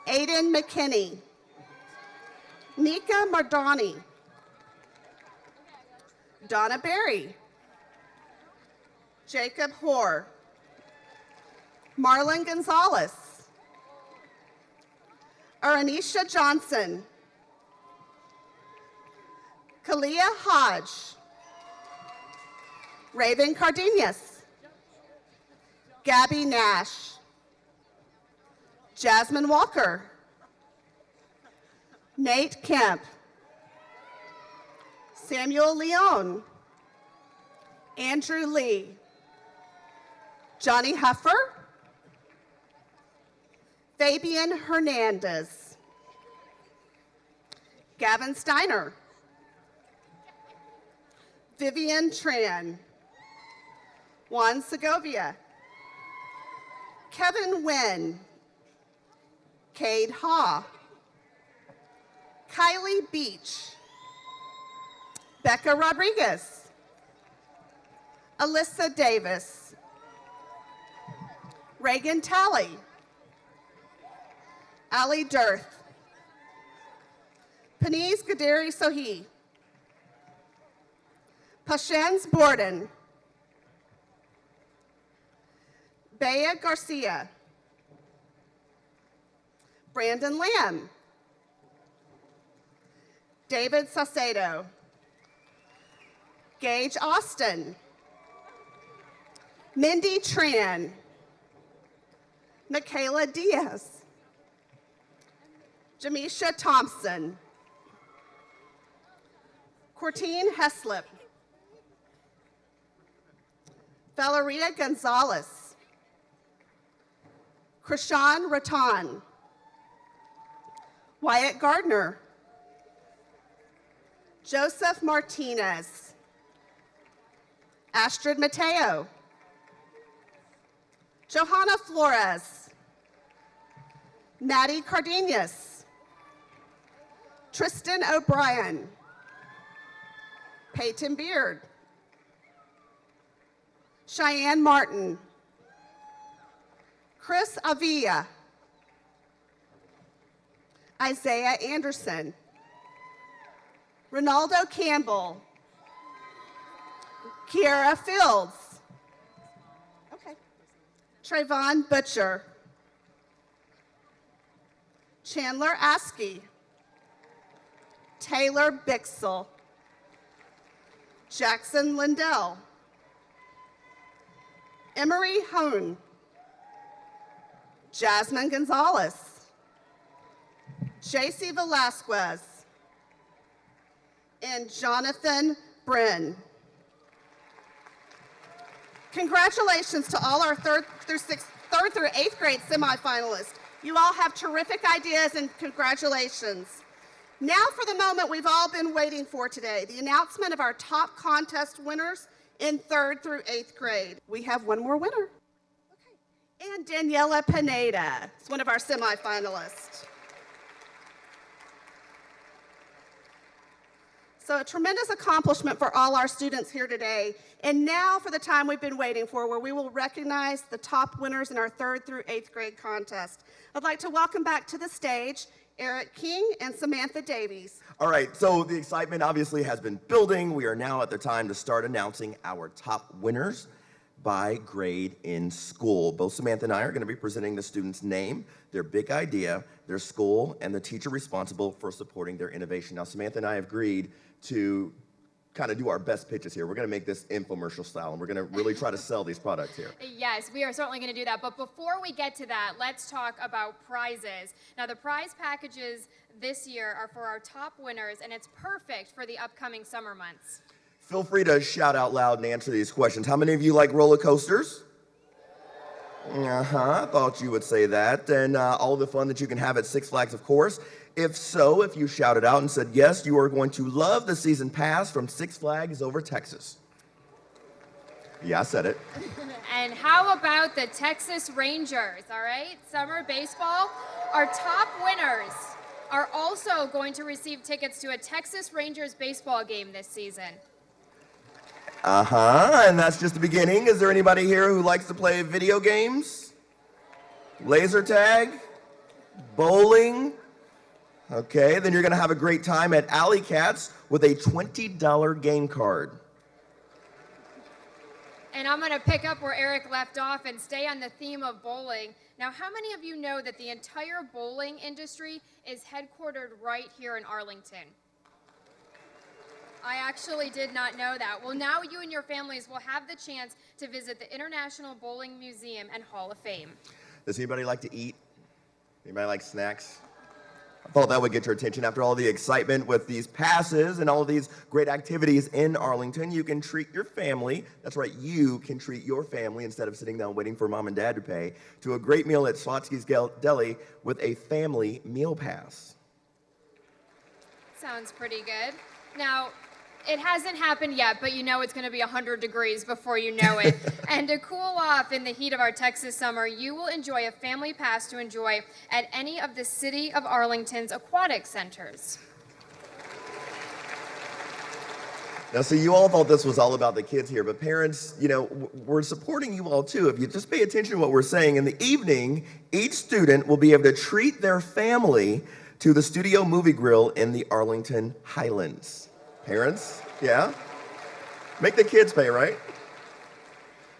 Aiden McKinney, Nika Mardani, Donna Berry, Jacob Hoare, Marlon Gonzalez, Aranisha Johnson, Kalia Hodge, Raven Cardenas, Gabby Nash, Jasmine Walker, Nate Kemp, Samuel Leone, Andrew Lee, Johnny Huffer, Fabian Hernandez, Gavin Steiner, Vivian Tran, Juan Segovia, Kevin Nguyen, Cade Ha, Kylie Beach, Becca Rodriguez, Alyssa Davis, Reagan Talley, Ali Dirth, Panise Gaderi Sohi, Pashens Borden, Bea Garcia, Brandon Lamb, David Saucedo, Gage Austin, Mindy Tran, Michaela Diaz, Jamisha Thompson, Cortine Heslip, Valeria Gonzalez, Krishan Ratan, Wyatt Gardner, Joseph Martinez, Astrid Mateo, Johanna Flores, Maddie Cardenas, Tristan O'Brien, Peyton Beard, Cheyenne Martin, Chris Avila, Isaiah Anderson, Ronaldo Campbell, Kiara Fields, okay, Trayvon Butcher, Chandler Askey, Taylor Bixel, Jackson Lindell, Emery Hone, Jasmine Gonzalez, JC Velasquez, and Jonathan Brin. Congratulations to all our third through eighth grade semifinalists. You all have terrific ideas, and congratulations. Now for the moment we've all been waiting for today, the announcement of our top contest winners in 3rd through 8th grade. We have one more winner. Okay. And Daniela Pineda is one of our semifinalists. So a tremendous accomplishment for all our students here today. And now for the time we've been waiting for, where we will recognize the top winners in our 3rd through 8th grade contest. I'd like to welcome back to the stage Eric King and Samantha Davies. All right, so the excitement obviously has been building. We are now at the time to start announcing our top winners by grade in school. Both Samantha and I are going to be presenting the student's name, their big idea, their school, and the teacher responsible for supporting their innovation. Now, Samantha and I have agreed to kind of do our best pitches here. We're going to make this infomercial style, and we're going to really try to sell these products here. Yes, we are certainly going to do that. But before we get to that, let's talk about prizes. Now, the prize packages this year are for our top winners, and it's perfect for the upcoming summer months. Feel free to shout out loud and answer these questions. How many of you like roller coasters? I thought you would say that. And all the fun that you can have at Six Flags, of course. If so, if you shouted out and said yes, you are going to love the season pass from Six Flags Over Texas. Yeah, I said it. And how about the Texas Rangers, all right? Summer baseball. Our top winners are also going to receive tickets to a Texas Rangers baseball game this season. And that's just the beginning. Is there anybody here who likes to play video games? Laser tag? Bowling? Okay, then you're gonna have a great time at Alley Cats with a $20 game card. And I'm going to pick up where Eric left off and stay on the theme of bowling. Now, how many of you know that the entire bowling industry is headquartered right here in Arlington? I actually did not know that. Well, now you and your families will have the chance to visit the International Bowling Museum and Hall of Fame. Does anybody like to eat? Anybody like snacks? I thought that would get your attention after all the excitement with these passes and all of these great activities in Arlington. You can treat your family, that's right, you can treat your family instead of sitting down waiting for mom and dad to pay, to a great meal at Slotsky's Deli with a family meal pass. Sounds pretty good. Now, it hasn't happened yet, but you know it's going to be 100 degrees before you know it. And to cool off in the heat of our Texas summer, you will enjoy a family pass to enjoy at any of the City of Arlington's aquatic centers. Now, see, you all thought this was all about the kids here, but parents, you know, we're supporting you all too. If you just pay attention to what we're saying, in the evening, each student will be able to treat their family to the Studio Movie Grill in the Arlington Highlands. Parents, yeah? Make the kids pay, right?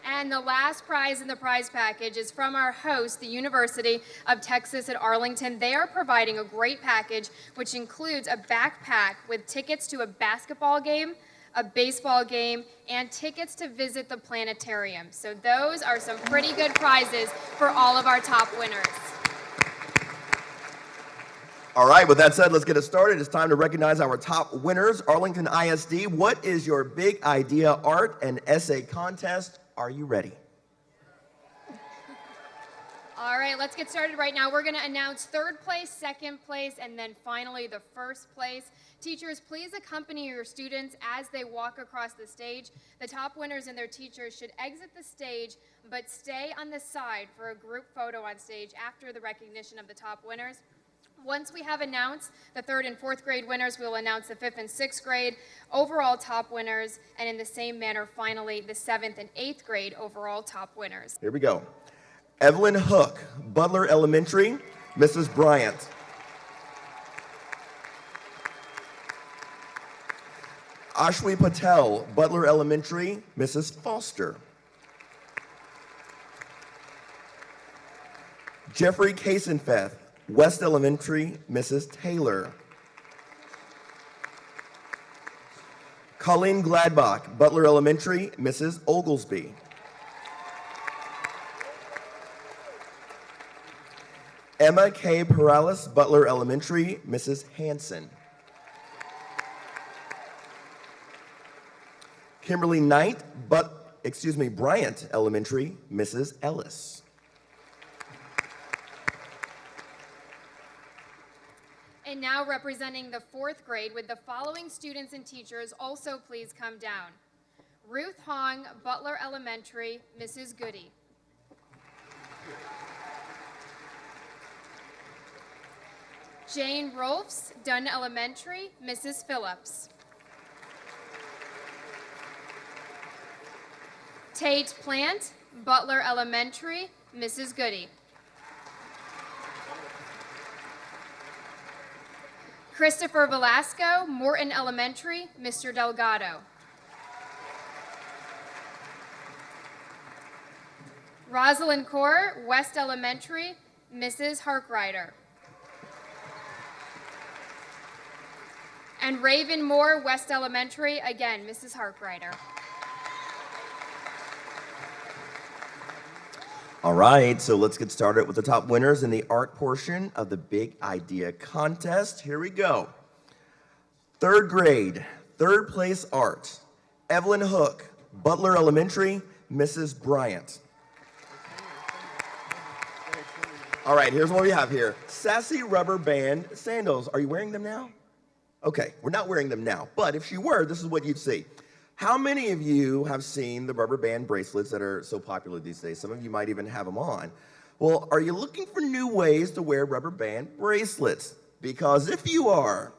And the last prize in the prize package is from our host, the University of Texas at Arlington. They are providing a great package, which includes a backpack with tickets to a basketball game, a baseball game, and tickets to visit the planetarium. So those are some pretty good prizes for all of our top winners. All right, with that said, let's get it started. It's time to recognize our top winners. Arlington ISD, what is your big idea art and essay contest? Are you ready? All right, let's get started right now. We're going to announce third place, second place, and then finally the first place. Teachers, please accompany your students as they walk across the stage. The top winners and their teachers should exit the stage, but stay on the side for a group photo on stage after the recognition of the top winners. Once we have announced the 3rd and 4th grade winners, we will announce the 5th and 6th grade overall top winners, and in the same manner, finally, the 7th and 8th grade overall top winners. Here we go. Evelyn Hook, Butler Elementary, Mrs. Bryant. Ashwi Patel, Butler Elementary, Mrs. Foster. Jeffrey Kasenfeth, West Elementary, Mrs. Taylor. Colleen Gladbach, Butler Elementary, Mrs. Oglesby. Emma K. Perales, Butler Elementary, Mrs. Hanson. Kimberly Knight, Bryant Elementary, Mrs. Ellis. And now representing the 4th grade with the following students and teachers, also please come down. Ruth Hong, Butler Elementary, Mrs. Goody. Jane Rolfs, Dunn Elementary, Mrs. Phillips. Tate Plant, Butler Elementary, Mrs. Goody. Christopher Velasco, Morton Elementary, Mr. Delgado. Rosalind Kaur, West Elementary, Mrs. Harkrider. And Raven Moore, West Elementary, again, Mrs. Harkrider. All right, so let's get started with the top winners in the art portion of the Big Idea Contest. Here we go. 3rd grade, 3rd place art. Evelyn Hook, Butler Elementary, Mrs. Bryant. All right, here's what we have here. Sassy rubber band sandals. Are you wearing them now? Okay, we're not wearing them now, but if you were, this is what you'd see. How many of you have seen the rubber band bracelets that are so popular these days? Some of you might even have them on. Well, are you looking for new ways to wear rubber band bracelets? Because if you are,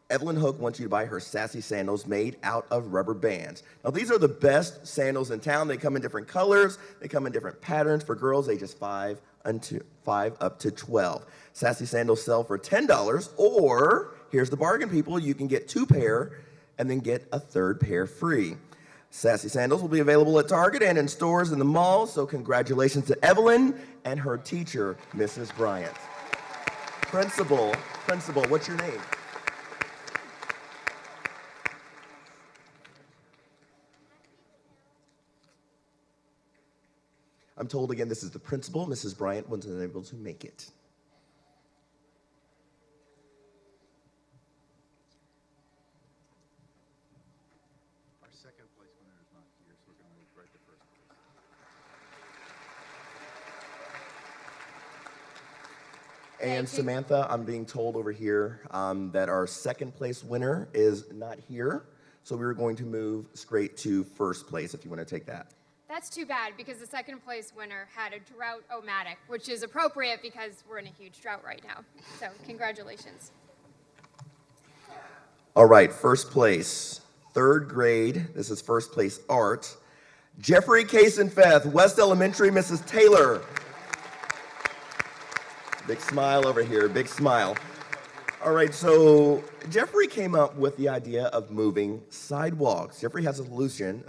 Evelyn Hook wants you to buy her sassy sandals made out of rubber bands. Now, these are the best sandals in town. They come in different colors. They come in different patterns for girls ages 5 up to 12. Sassy sandals sell for $10, or here's the bargain, people. You can get 2 pair and then get a 3rd pair free. Sassy sandals will be available at Target and in stores in the mall, so congratulations to Evelyn and her teacher, Mrs. Bryant. Principal, what's your name? I'm told again, this is the principal. Mrs. Bryant wasn't able to make it. Our second place winner is not here, so we're going to move right to first place. And Samantha, I'm being told over here that our second place winner is not here, so we're going to move straight to first place if you want to take that. That's too bad because the second place winner had a drought-o-matic, which is appropriate because we're in a huge drought right now. So congratulations. All right, first place, 3rd grade. This is first place art. Jeffrey Casenfeth, West Elementary, Mrs. Taylor. Big smile over here, big smile. All right, so Jeffrey came up with the idea of moving sidewalks. Jeffrey has a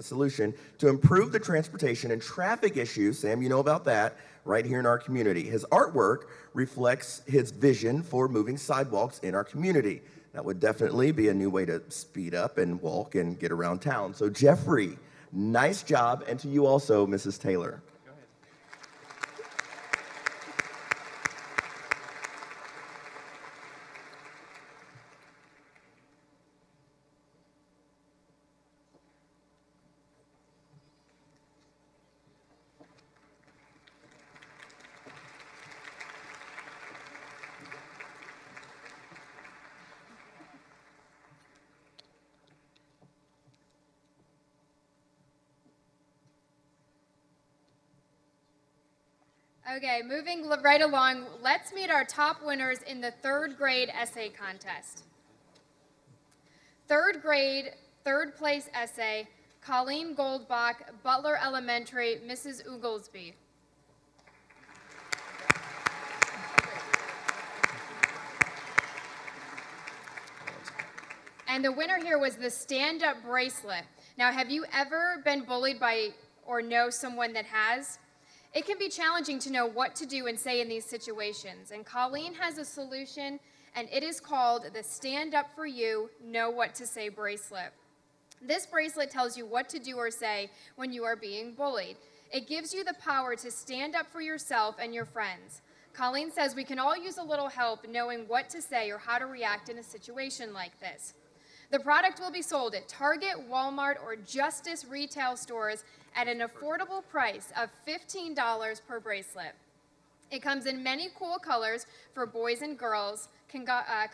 solution to improve the transportation and traffic issues, Sam, you know about that, right here in our community. His artwork reflects his vision for moving sidewalks in our community. That would definitely be a new way to speed up and walk and get around town. So Jeffrey, nice job, and to you also, Mrs. Taylor. Okay, moving right along, let's meet our top winners in the 3rd grade essay contest. 3rd grade, 3rd place essay, Colleen Goldbach, Butler Elementary, Mrs. Oglesby. And the winner here was the stand-up bracelet. Now, have you ever been bullied by or know someone that has? It can be challenging to know what to do and say in these situations, and Colleen has a solution, and it is called the Stand Up For You, Know What to Say bracelet. This bracelet tells you what to do or say when you are being bullied. It gives you the power to stand up for yourself and your friends. Colleen says we can all use a little help knowing what to say or how to react in a situation like this. The product will be sold at Target, Walmart, or Justice retail stores at an affordable price of $15 per bracelet. It comes in many cool colors for boys and girls.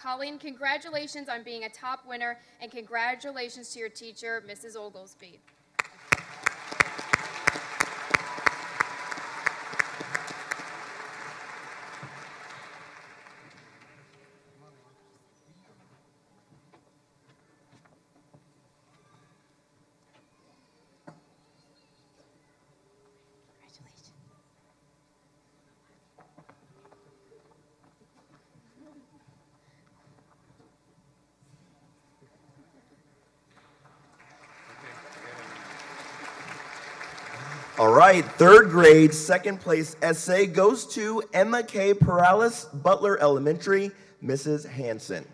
Colleen, congratulations on being a top winner, and congratulations to your teacher, Mrs. Oglesby. All right, 3rd grade, 2nd place essay goes to Emma K. Perales, Butler Elementary, Mrs. Hanson.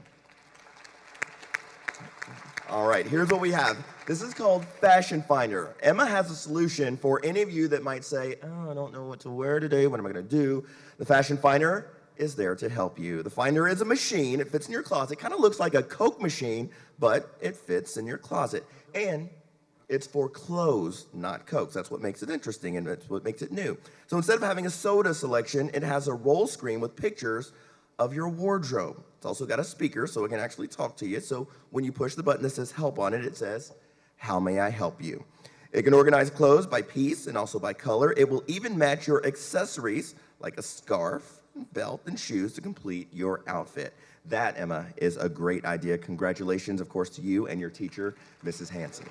All right, here's what we have. This is called Fashion Finder. Emma has a solution for any of you that might say, oh, I don't know what to wear today, what am I gonna do? The Fashion Finder is there to help you. The Finder is a machine, it fits in your closet, kind of looks like a Coke machine, but it fits in your closet. And It's for clothes, not Cokes. That's what makes it interesting, and that's what makes it new. So instead of having a soda selection, it has a roll screen with pictures of your wardrobe. It's also got a speaker, so it can actually talk to you. So when you push the button that says help on it, it says, how may I help you? It can organize clothes by piece and also by color. It will even match your accessories, like a scarf, belt, and shoes to complete your outfit. That, Emma, is a great idea. Congratulations, of course, to you and your teacher, Mrs. Hanson.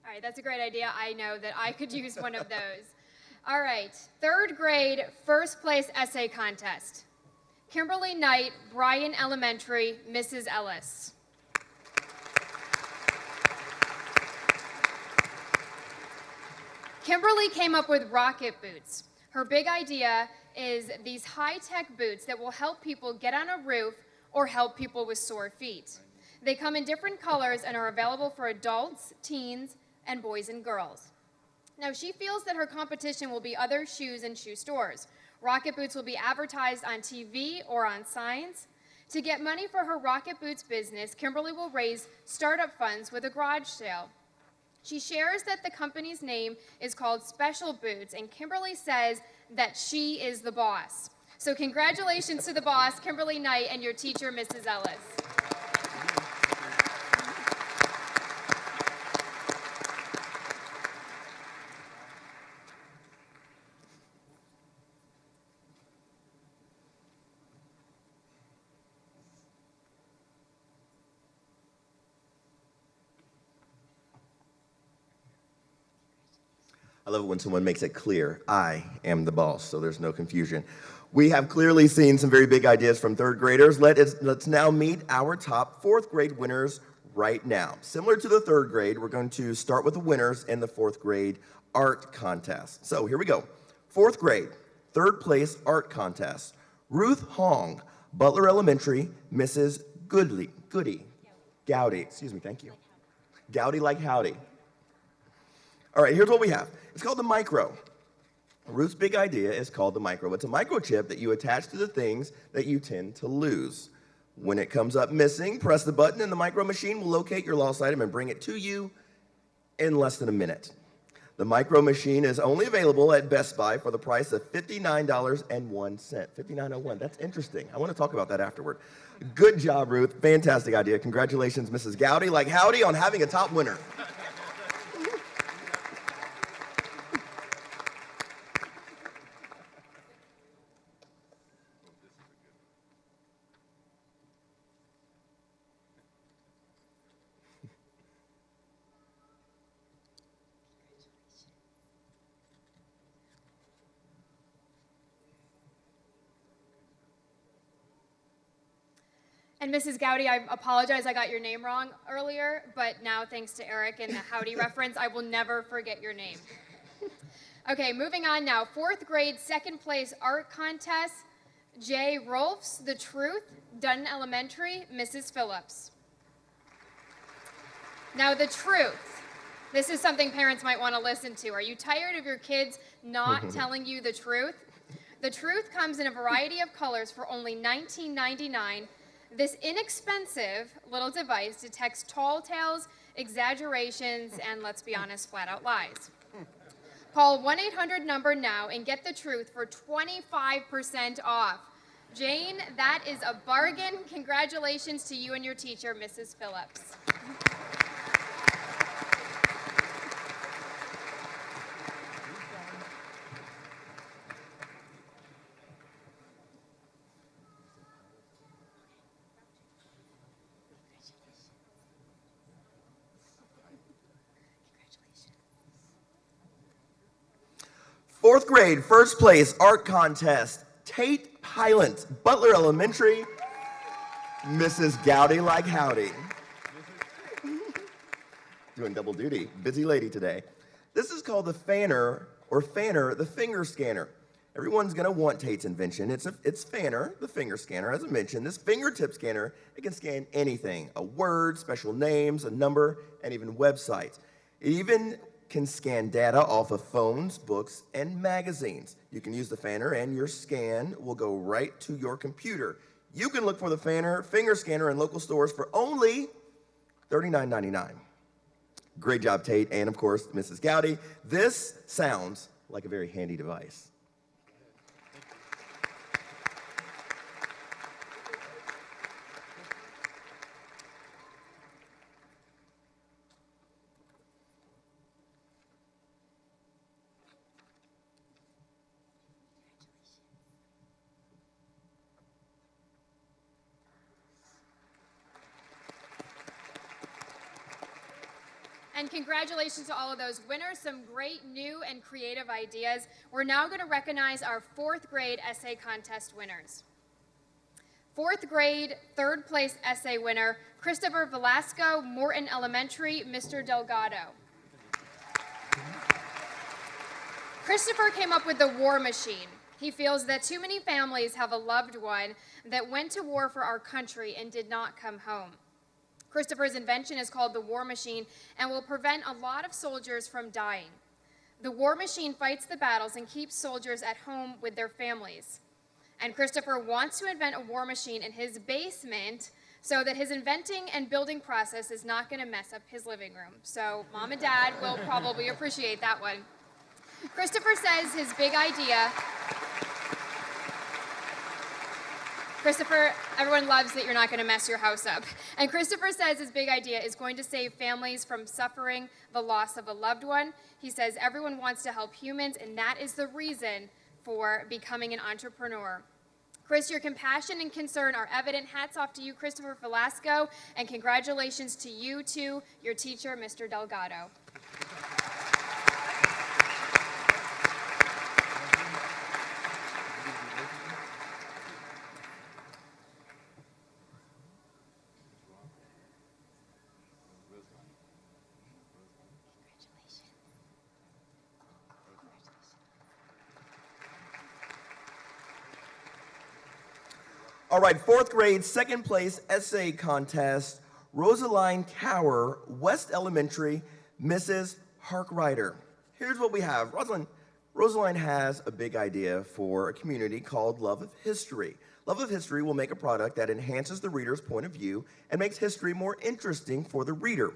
All right, that's a great idea. I know that I could use one of those. All right, third grade first place essay contest. Kimberly Knight, Bryan Elementary, Mrs. Ellis. Kimberly came up with rocket boots. Her big idea is these high-tech boots that will help people get on a roof or help people with sore feet. They come in different colors and are available for adults, teens, and boys and girls. Now, she feels that her competition will be other shoes and shoe stores. Rocket boots will be advertised on TV or on signs. To get money for her rocket boots business, Kimberly will raise startup funds with a garage sale. She shares that the company's name is called Special Boots, and Kimberly says that she is the boss. So congratulations to the boss, Kimberly Knight, and your teacher, Mrs. Ellis. I love it when someone makes it clear, I am the boss, so there's no confusion. We have clearly seen some very big ideas from third graders. Let's now meet our top fourth grade winners right now. Similar to the third grade, we're going to start with the winners in the fourth grade art contest. So here we go. Fourth grade, third place art contest. Ruth Hong, Butler Elementary, Mrs. Gowdy, excuse me, thank you. Gowdy like howdy. All right, here's what we have. It's called the micro. Ruth's big idea is called the micro. It's a microchip that you attach to the things that you tend to lose. When it comes up missing, press the button and the micro machine will locate your lost item and bring it to you in less than a minute. The micro machine is only available at Best Buy for the price of $59.01. $59.01, that's interesting. I want to talk about that afterward. Good job, Ruth. Fantastic idea. Congratulations, Mrs. Gowdy, like howdy, on having a top winner. And Mrs. Gowdy, I apologize, I got your name wrong earlier, but now thanks to Eric and the howdy reference, I will never forget your name. Okay, moving on now. Fourth grade, second place art contest. Jay Rolfs, The Truth, Dunn Elementary, Mrs. Phillips. Now, The Truth. This is something parents might want to listen to. Are you tired of your kids not telling you the truth? The Truth comes in a variety of colors for only $19.99. This inexpensive little device detects tall tales, exaggerations, and let's be honest, flat out lies. Call 1-800-NUMBER now and get The Truth for 25% off. Jane, that is a bargain. Congratulations to you and your teacher, Mrs. Phillips. Fourth grade, first place art contest. Tate Hylant, Butler Elementary, Mrs. Gowdy like howdy. Doing double duty, busy lady today. This is called the Fanner, the finger scanner. Everyone's gonna want Tate's invention. It's Spanner, the finger scanner. As I mentioned, this fingertip scanner, it can scan anything, a word, special names, a number, and even websites. It even can scan data off of phones, books, and magazines. You can use the Fanner and your scan will go right to your computer. You can look for the Fanner finger scanner in local stores for only $39.99. Great job, Tate, and of course, Mrs. Gowdy. This sounds like a very handy device. And congratulations to all of those winners, some great new and creative ideas. We're now going to recognize our 4th grade essay contest winners. 4th grade, 3rd place essay winner, Christopher Velasco, Morton Elementary, Mr. Delgado. Christopher came up with the war machine. He feels that too many families have a loved one that went to war for our country and did not come home. Christopher's invention is called the war machine and will prevent a lot of soldiers from dying. The war machine fights the battles and keeps soldiers at home with their families. And Christopher wants to invent a war machine in his basement so that his inventing and building process is not going to mess up his living room. So Mom and Dad will probably appreciate that one. Christopher says his big idea... Christopher, everyone loves that you're not going to mess your house up. And Christopher says his big idea is going to save families from suffering the loss of a loved one. He says everyone wants to help humans, and that is the reason for becoming an entrepreneur. Chris, your compassion and concern are evident. Hats off to you, Christopher Velasco, and congratulations to you, too, your teacher, Mr. Delgado. All right, 4th grade, 2nd place essay contest, Rosaline Cower, West Elementary, Mrs. Harkrider. Here's what we have. Rosaline has a big idea for a community called Love of History. Love of History will make a product that enhances the reader's point of view and makes history more interesting for the reader.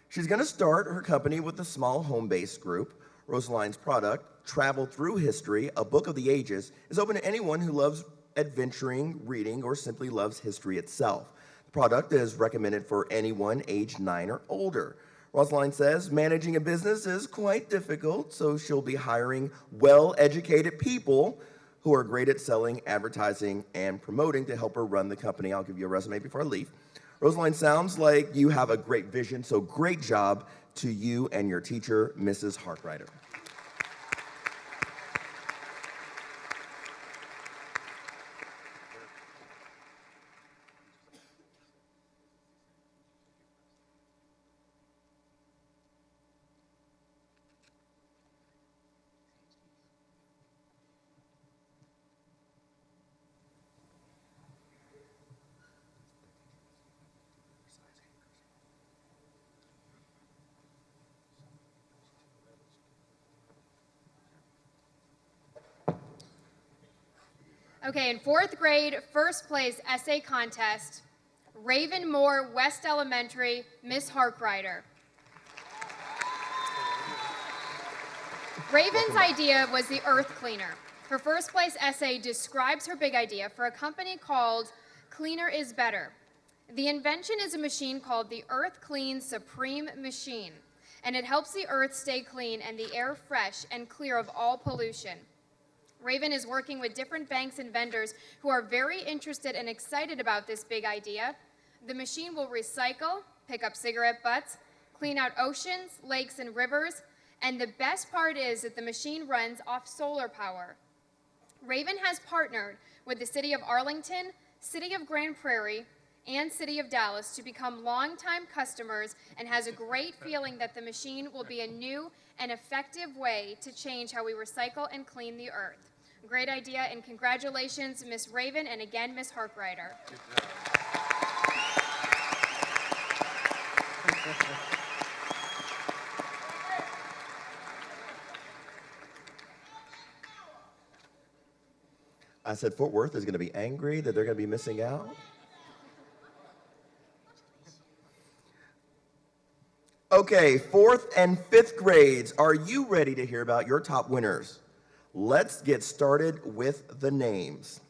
She's going to start her company with a small home-based group. Rosaline's product, Travel Through History, a book of the ages, is open to anyone who loves adventuring, reading, or simply loves history itself. The product is recommended for anyone aged 9 or older. Rosaline says managing a business is quite difficult, so she'll be hiring well-educated people who are great at selling, advertising, and promoting to help her run the company. I'll give you a resume before I leave. Rosaline, sounds like you have a great vision, so great job to you and your teacher, Mrs. Harkrider. Okay, in 4th grade, 1st place essay contest, Raven Moore, West Elementary, Miss Harkrider. Raven's idea was the earth cleaner. Her 1st place essay describes her big idea for a company called Cleaner is Better. The invention is a machine called the Earth Clean Supreme Machine, and it helps the earth stay clean and the air fresh and clear of all pollution. Raven is working with different banks and vendors who are very interested and excited about this big idea. The machine will recycle, pick up cigarette butts, clean out oceans, lakes, and rivers, and the best part is that the machine runs off solar power. Raven has partnered with the City of Arlington, City of Grand Prairie, and City of Dallas to become longtime customers and has a great feeling that the machine will be a new and effective way to change how we recycle and clean the earth. Great idea, and congratulations, Miss Raven, and again, Miss Harkrider. I said Fort Worth is going to be angry that they're going to be missing out. Okay, 4th and 5th grades, are you ready to hear about your top winners? Let's get started with the names.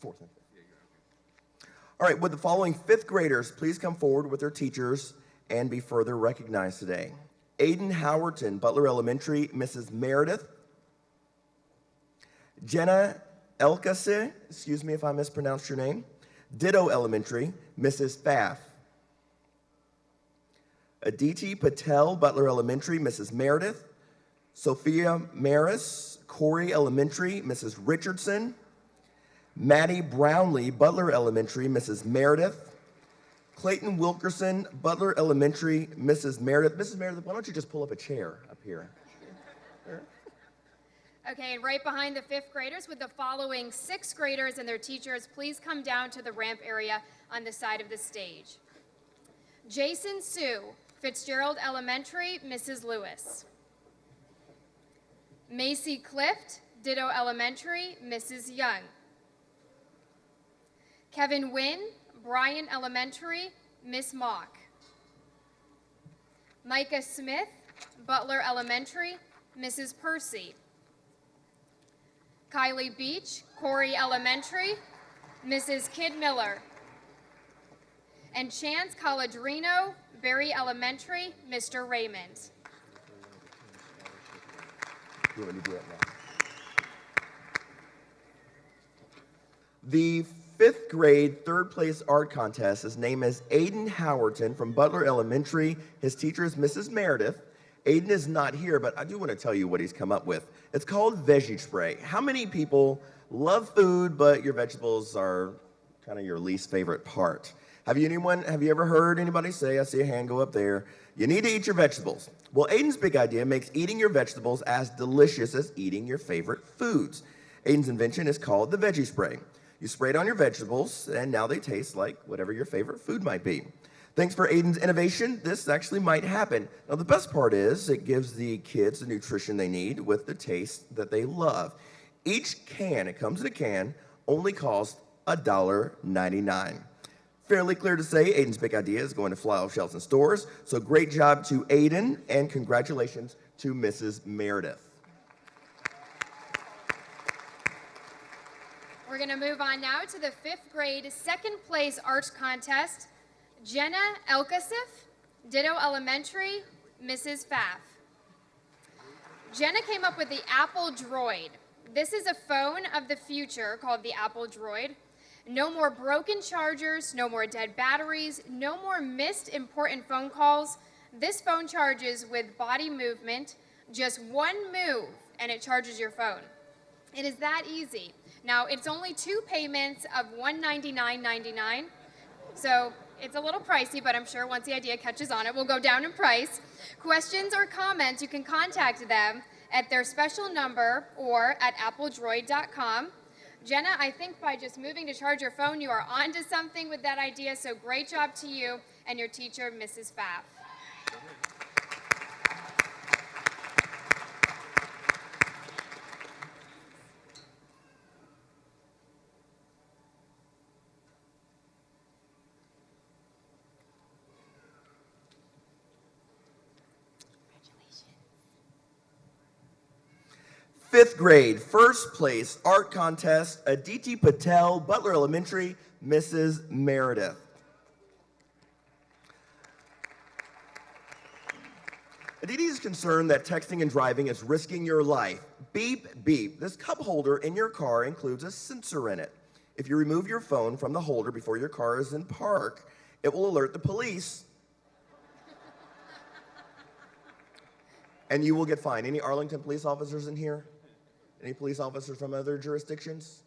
4th and 5th. All right, would the following 5th graders please come forward with their teachers and be further recognized today? Aiden Howerton, Butler Elementary, Mrs. Meredith. Jenna Elkase, excuse me if I mispronounced your name. Ditto Elementary, Mrs. Pfaff. Aditi Patel, Butler Elementary, Mrs. Meredith. Sophia Maris, Corey Elementary, Mrs. Richardson. Maddie Brownlee, Butler Elementary, Mrs. Meredith. Clayton Wilkerson, Butler Elementary, Mrs. Meredith. Mrs. Meredith, why don't you just pull up a chair up here? Okay, and right behind the 5th graders with the following 6th graders and their teachers, please come down to the ramp area on the side of the stage. Jason Sue, Fitzgerald Elementary, Mrs. Lewis. Macy Clift, Ditto Elementary, Mrs. Young. Kevin Wynn, Bryan Elementary, Miss Mock. Micah Smith, Butler Elementary, Mrs. Percy. Kylie Beach, Corey Elementary, Mrs. Kid Miller. And Chance Colladrino, Berry Elementary, Mr. Raymond. You want me to do it now? The 5th grade 3rd place art contest. His name is Aiden Howerton from Butler Elementary. His teacher is Mrs. Meredith. Aiden is not here, but I do want to tell you what he's come up with. It's called Veggie Spray. How many people love food, but your vegetables are kind of your least favorite part? Have you ever heard anybody say, I see a hand go up there, you need to eat your vegetables? Well, Aiden's big idea makes eating your vegetables as delicious as eating your favorite foods. Aiden's invention is called the Veggie Spray. You spray it on your vegetables, and now they taste like whatever your favorite food might be. Thanks for Aiden's innovation, this actually might happen. Now, the best part is it gives the kids the nutrition they need with the taste that they love. Each can, it comes in a can, only costs $1.99. Fairly clear to say Aiden's big idea is going to fly off shelves in stores, so great job to Aiden, and congratulations to Mrs. Meredith. We're going to move on now to the 5th grade 2nd place art contest. Jenna Elkasif, Ditto Elementary, Mrs. Pfaff. Jenna came up with the Apple Droid. This is a phone of the future called the Apple Droid. No more broken chargers, no more dead batteries, no more missed important phone calls. This phone charges with body movement, just one move, and it charges your phone. It is that easy. Now, it's only 2 payments of $199.99, so it's a little pricey, but I'm sure once the idea catches on, it will go down in price. Questions or comments, you can contact them at their special number or at appledroid.com. Jenna, I think by just moving to charge your phone, you are onto something with that idea, so great job to you and your teacher, Mrs. Pfaff. Fifth grade, first place art contest, Aditi Patel, Butler Elementary, Mrs. Meredith. Aditi is concerned that texting and driving is risking your life. Beep, beep. This cup holder in your car includes a sensor in it. If you remove your phone from the holder before your car is in park, it will alert the police. And you will get fined. Any Arlington police officers in here? Any police officers from other jurisdictions?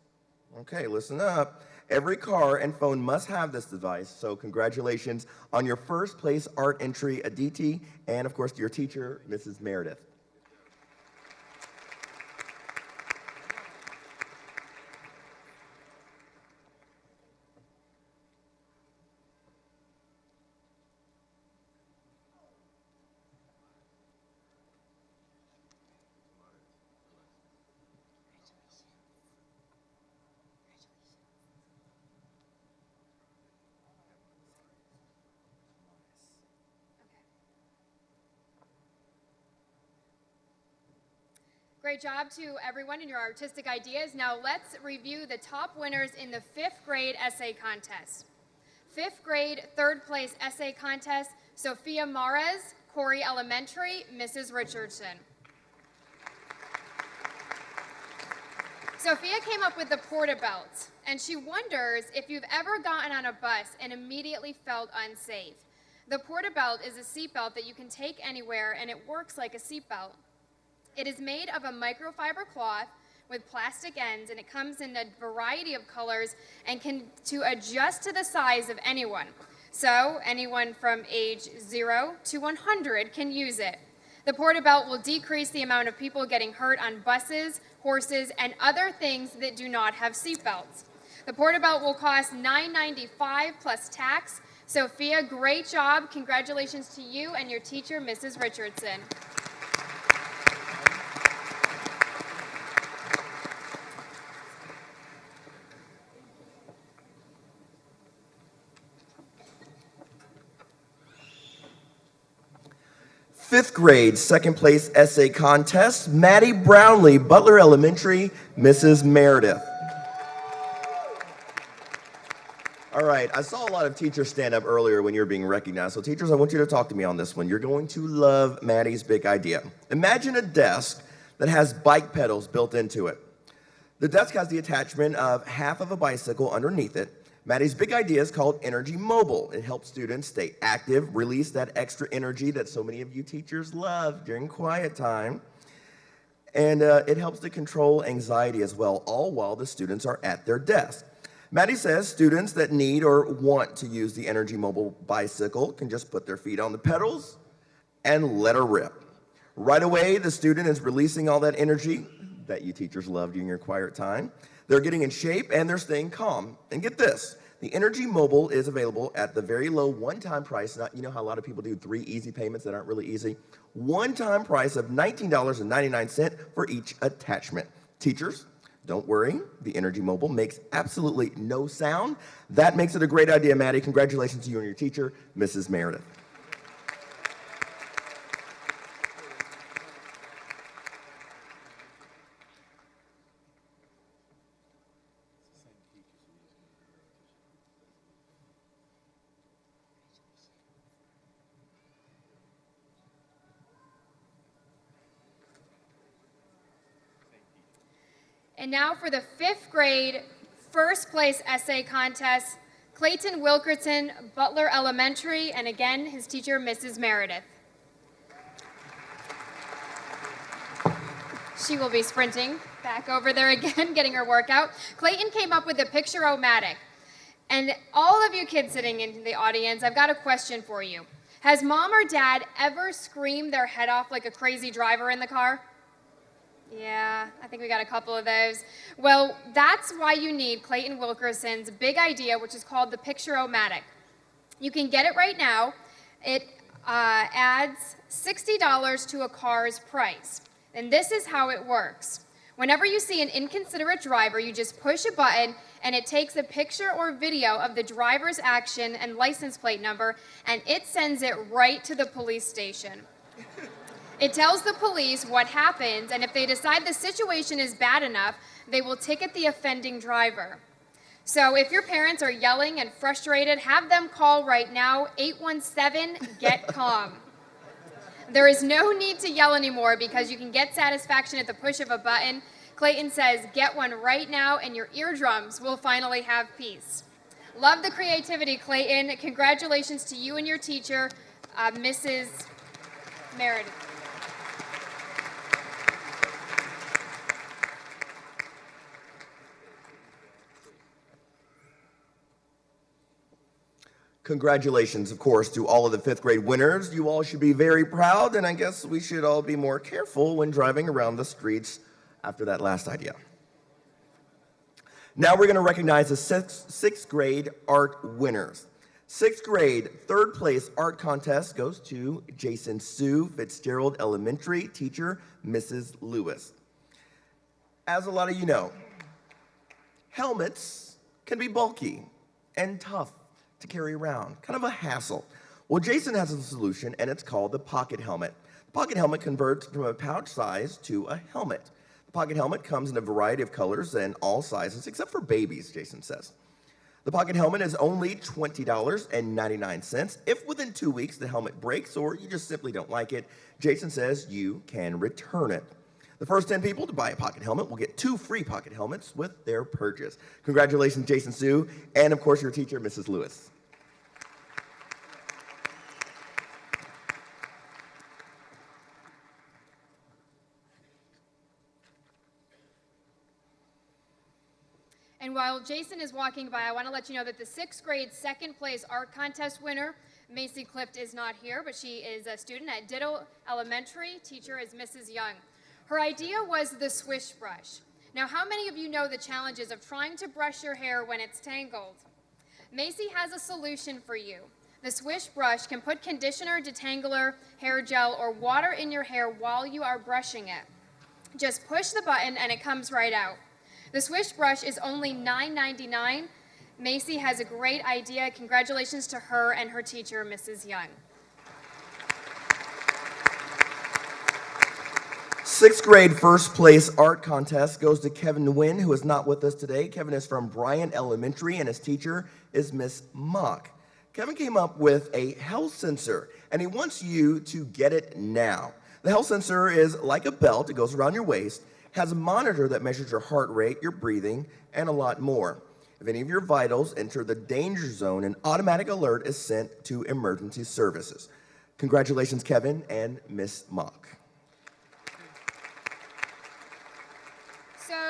Okay, listen up. Every car and phone must have this device, so congratulations on your first place art entry, Aditi, and of course to your teacher, Mrs. Meredith. Great job to everyone in your artistic ideas. Now let's review the top winners in the 5th grade essay contest. 5th grade, 3rd place essay contest, Sophia Mares, Corey Elementary, Mrs. Richardson. Sophia came up with the porta-belt, and she wonders if you've ever gotten on a bus and immediately felt unsafe. The porta-belt is a seatbelt that you can take anywhere, and it works like a seatbelt. It is made of a microfiber cloth with plastic ends, and it comes in a variety of colors and can adjust to the size of anyone. So anyone from age 0 to 100 can use it. The porta-belt will decrease the amount of people getting hurt on buses, horses, and other things that do not have seatbelts. The porta-belt will cost $9.95 plus tax. Sophia, great job. Congratulations to you and your teacher, Mrs. Richardson. Fifth grade, 2nd place essay contest, Maddie Brownlee, Butler Elementary, Mrs. Meredith. All right, I saw a lot of teachers stand up earlier when you were being recognized. So teachers, I want you to talk to me on this one. You're going to love Maddie's big idea. Imagine a desk that has bike pedals built into it. The desk has the attachment of half of a bicycle underneath it. Maddie's big idea is called Energy Mobile. It helps students stay active, release that extra energy that so many of you teachers love during quiet time. And it helps to control anxiety as well, all while the students are at their desk. Maddie says students that need or want to use the Energy Mobile bicycle can just put their feet on the pedals and let her rip. Right away, the student is releasing all that energy that you teachers love during your quiet time. They're getting in shape and they're staying calm. And get this, the Energy Mobile is available at the very low one-time price. Not, you know how a lot of people do 3 easy payments that aren't really easy? One-time price of $19.99 for each attachment. Teachers, don't worry, the Energy Mobile makes absolutely no sound. That makes it a great idea, Maddie. Congratulations to you and your teacher, Mrs. Meredith. And now for the 5th grade, 1st place essay contest, Clayton Wilkerson, Butler Elementary, and again, his teacher, Mrs. Meredith. She will be sprinting back over there again, getting her workout. Clayton came up with the picture-o-matic. And all of you kids sitting in the audience, I've got a question for you. Has mom or dad ever screamed their head off like a crazy driver in the car? Yeah, I think we got a couple of those. Well, that's why you need Clayton Wilkerson's big idea, which is called the picture-o-matic. You can get it right now. It adds $60 to a car's price. And this is how it works. Whenever you see an inconsiderate driver, you just push a button and it takes a picture or video of the driver's action and license plate number, and it sends it right to the police station. It tells the police what happened, and if they decide the situation is bad enough, they will ticket the offending driver. So if your parents are yelling and frustrated, have them call right now, 817-GET-CALM. There is no need to yell anymore because you can get satisfaction at the push of a button. Clayton says, get one right now and your eardrums will finally have peace. Love the creativity, Clayton. Congratulations to you and your teacher, Mrs. Meredith. Congratulations, of course, to all of the 5th grade winners. You all should be very proud, and I guess we should all be more careful when driving around the streets after that last idea. Now we're going to recognize the 6th grade art winners. 6th grade, 3rd place art contest goes to Jason Sue, Fitzgerald Elementary, teacher Mrs. Lewis. As a lot of you know, helmets can be bulky and tough to carry around, kind of a hassle. Well, Jason has a solution, and it's called the pocket helmet. The pocket helmet converts from a pouch size to a helmet. The pocket helmet comes in a variety of colors and all sizes, except for babies, Jason says. The pocket helmet is only $20.99. If within 2 weeks the helmet breaks or you just simply don't like it, Jason says you can return it. The first 10 people to buy a pocket helmet will get 2 free pocket helmets with their purchase. Congratulations, Jason Sue, and of course your teacher, Mrs. Lewis. And while Jason is walking by, I want to let you know that the 6th grade second place art contest winner, Macy Clift, is not here, but she is a student at Ditto Elementary. Teacher is Mrs. Young. Her idea was the swish brush. Now, how many of you know the challenges of trying to brush your hair when it's tangled? Macy has a solution for you. The swish brush can put conditioner, detangler, hair gel, or water in your hair while you are brushing it. Just push the button and it comes right out. The swish brush is only $9.99. Macy has a great idea. Congratulations to her and her teacher, Mrs. Young. 6th grade first place art contest goes to Kevin Nguyen, who is not with us today. Kevin is from Bryant Elementary, and his teacher is Miss Mock. Kevin came up with a health sensor, and he wants you to get it now. The health sensor is like a belt. It goes around your waist, has a monitor that measures your heart rate, your breathing, and a lot more. If any of your vitals enter the danger zone, an automatic alert is sent to emergency services. Congratulations, Kevin and Miss Mock.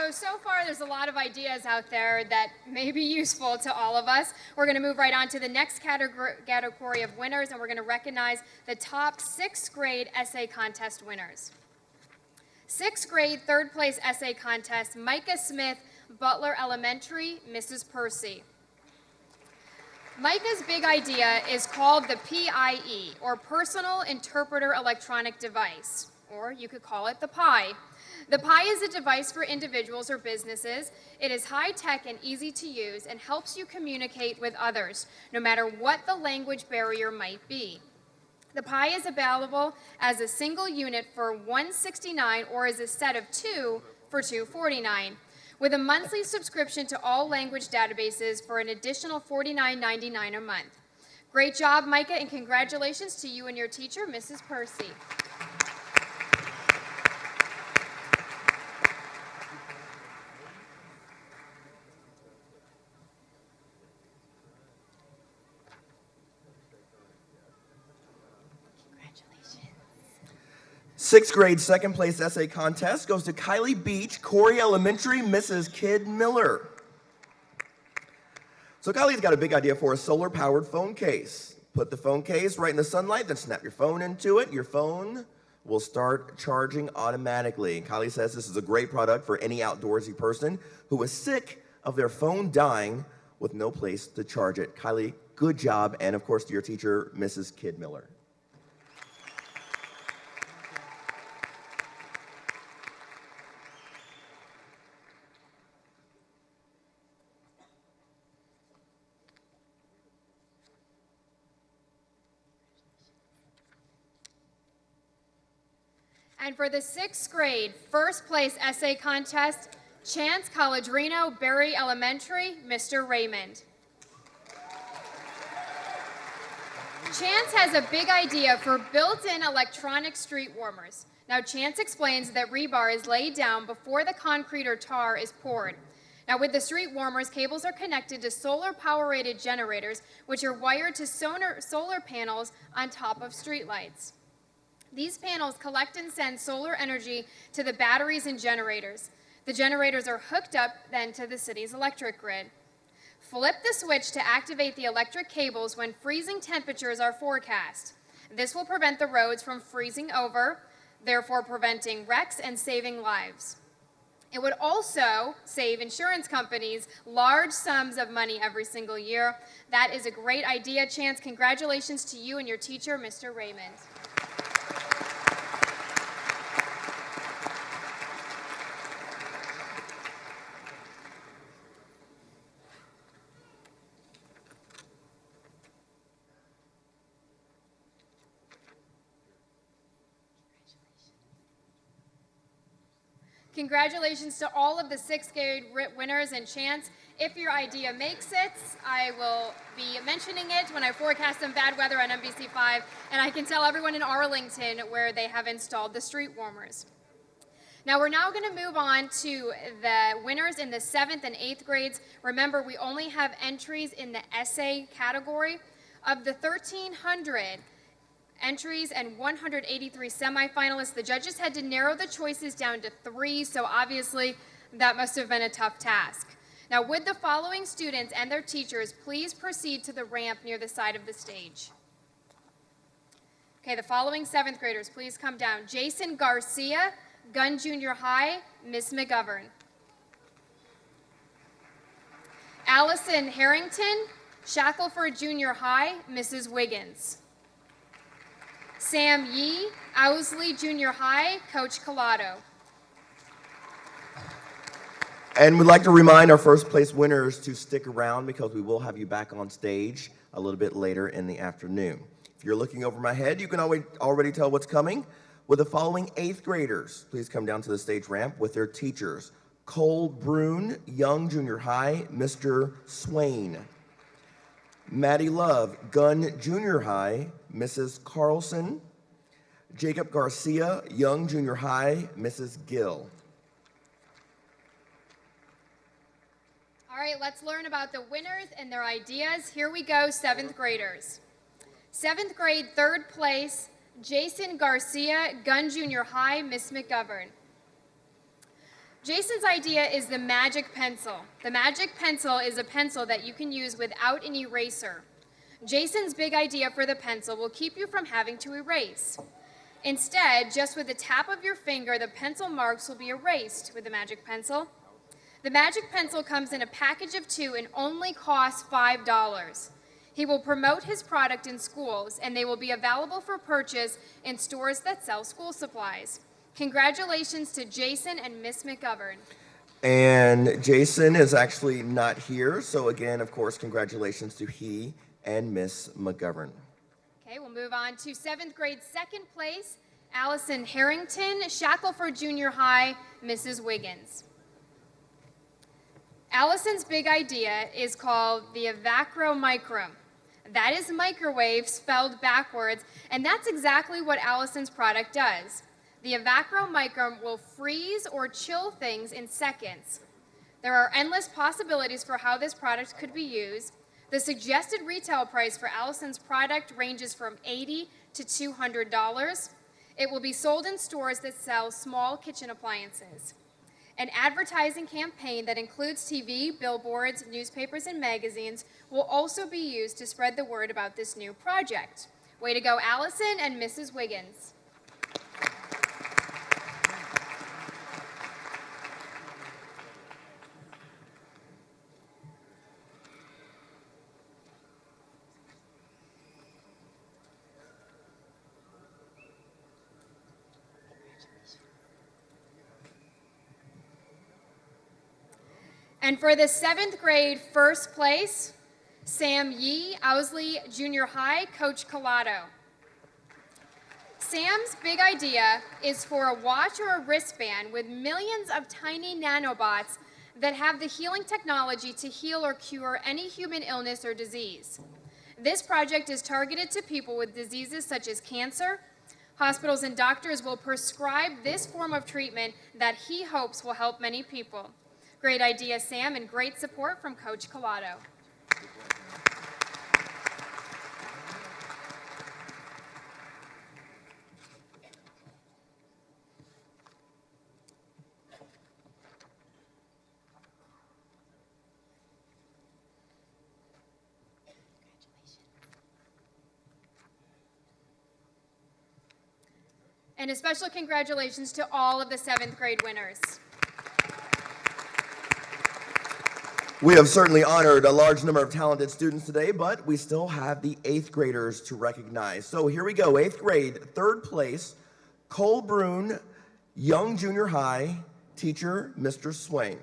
So far there's a lot of ideas out there that may be useful to all of us. We're going to move right on to the next category of winners, and we're going to recognize the top 6th grade essay contest winners. 6th grade third place essay contest, Micah Smith, Butler Elementary, Mrs. Percy. Micah's big idea is called the PIE, or Personal Interpreter Electronic Device, or you could call it the PI. The PI is a device for individuals or businesses. It is high-tech and easy to use and helps you communicate with others, no matter what the language barrier might be. The PI is available as a single unit for $169 or as a set of 2 for $249, with a monthly subscription to all language databases for an additional $49.99 a month. Great job, Micah, and congratulations to you and your teacher, Mrs. Percy. Sixth grade second place essay contest goes to Kylie Beach, Corey Elementary, Mrs. Kid Miller. So Kylie's got a big idea for a solar-powered phone case. Put the phone case right in the sunlight, then snap your phone into it. Your phone will start charging automatically. Kylie says this is a great product for any outdoorsy person who is sick of their phone dying with no place to charge it. Kylie, good job, and of course to your teacher, Mrs. Kid Miller. And for the 6th grade first place essay contest, Chance College Reno, Berry Elementary, Mr. Raymond. Chance has a big idea for built-in electronic street warmers. Now, Chance explains that rebar is laid down before the concrete or tar is poured. Now, with the street warmers, cables are connected to solar power-rated generators, which are wired to solar panels on top of streetlights. These panels collect and send solar energy to the batteries and generators. The generators are hooked up then to the city's electric grid. Flip the switch to activate the electric cables when freezing temperatures are forecast. This will prevent the roads from freezing over, therefore preventing wrecks and saving lives. It would also save insurance companies large sums of money every single year. That is a great idea, Chance. Congratulations to you and your teacher, Mr. Raymond. Congratulations to all of the 6th grade winners, and chance, if your idea makes it, I will be mentioning it when I forecast some bad weather on NBC5, and I can tell everyone in Arlington where they have installed the street warmers. Now we're now going to move on to the winners in the 7th and 8th grades. Remember, we only have entries in the essay category. Of the 1,300 entries and 183 semifinalists, the judges had to narrow the choices down to 3, so obviously that must have been a tough task. Now, would the following students and their teachers please proceed to the ramp near the side of the stage? Okay, the following 7th graders, please come down. Jason Garcia, Gunn Junior High, Miss McGovern. Allison Harrington, Shackelford Junior High, Mrs. Wiggins. Sam Yee, Owsley Junior High, Coach Collado. And we'd like to remind our first place winners to stick around because we will have you back on stage a little bit later in the afternoon. If you're looking over my head, you can already tell what's coming. With the following 8th graders, please come down to the stage ramp with their teachers. Cole Brune, Young Junior High, Mr. Swain. Maddie Love, Gunn Junior High, Mrs. Carlson. Jacob Garcia, Young Junior High, Mrs. Gill. All right, let's learn about the winners and their ideas. Here we go, 7th graders. 7th grade, 3rd place, Jason Garcia, Gunn Junior High, Miss McGovern. Jason's idea is the magic pencil. The magic pencil is a pencil that you can use without an eraser. Jason's big idea for the pencil will keep you from having to erase. Instead, just with the tap of your finger, the pencil marks will be erased with the magic pencil. The magic pencil comes in a package of 2 and only costs $5. He will promote his product in schools, and they will be available for purchase in stores that sell school supplies. Congratulations to Jason and Miss McGovern. And Jason is actually not here, so again, of course, congratulations to he and Miss McGovern. Okay, we'll move on to 7th grade, 2nd place, Allison Harrington, Shackelford Junior High, Mrs. Wiggins. Allison's big idea is called the Evacromicron. That is microwave spelled backwards, and that's exactly what Allison's product does. The Evacromicron will freeze or chill things in seconds. There are endless possibilities for how this product could be used. The suggested retail price for Allison's product ranges from $80 to $200. It will be sold in stores that sell small kitchen appliances. An advertising campaign that includes TV, billboards, newspapers, and magazines will also be used to spread the word about this new project. Way to go, Allison and Mrs. Wiggins. And for the 7th grade, 1st place, Sam Yee, Owsley Junior High, Coach Collado. Sam's big idea is for a watch or a wristband with millions of tiny nanobots that have the healing technology to heal or cure any human illness or disease. This project is targeted to people with diseases such as cancer. Hospitals and doctors will prescribe this form of treatment that he hopes will help many people. Great idea, Sam, and great support from Coach Collado. And a special congratulations to all of the 7th grade winners. We have certainly honored a large number of talented students today, but we still have the 8th graders to recognize. So here we go, 8th grade, 3rd place, Cole Brune, Young Junior High, teacher, Mr. Swain.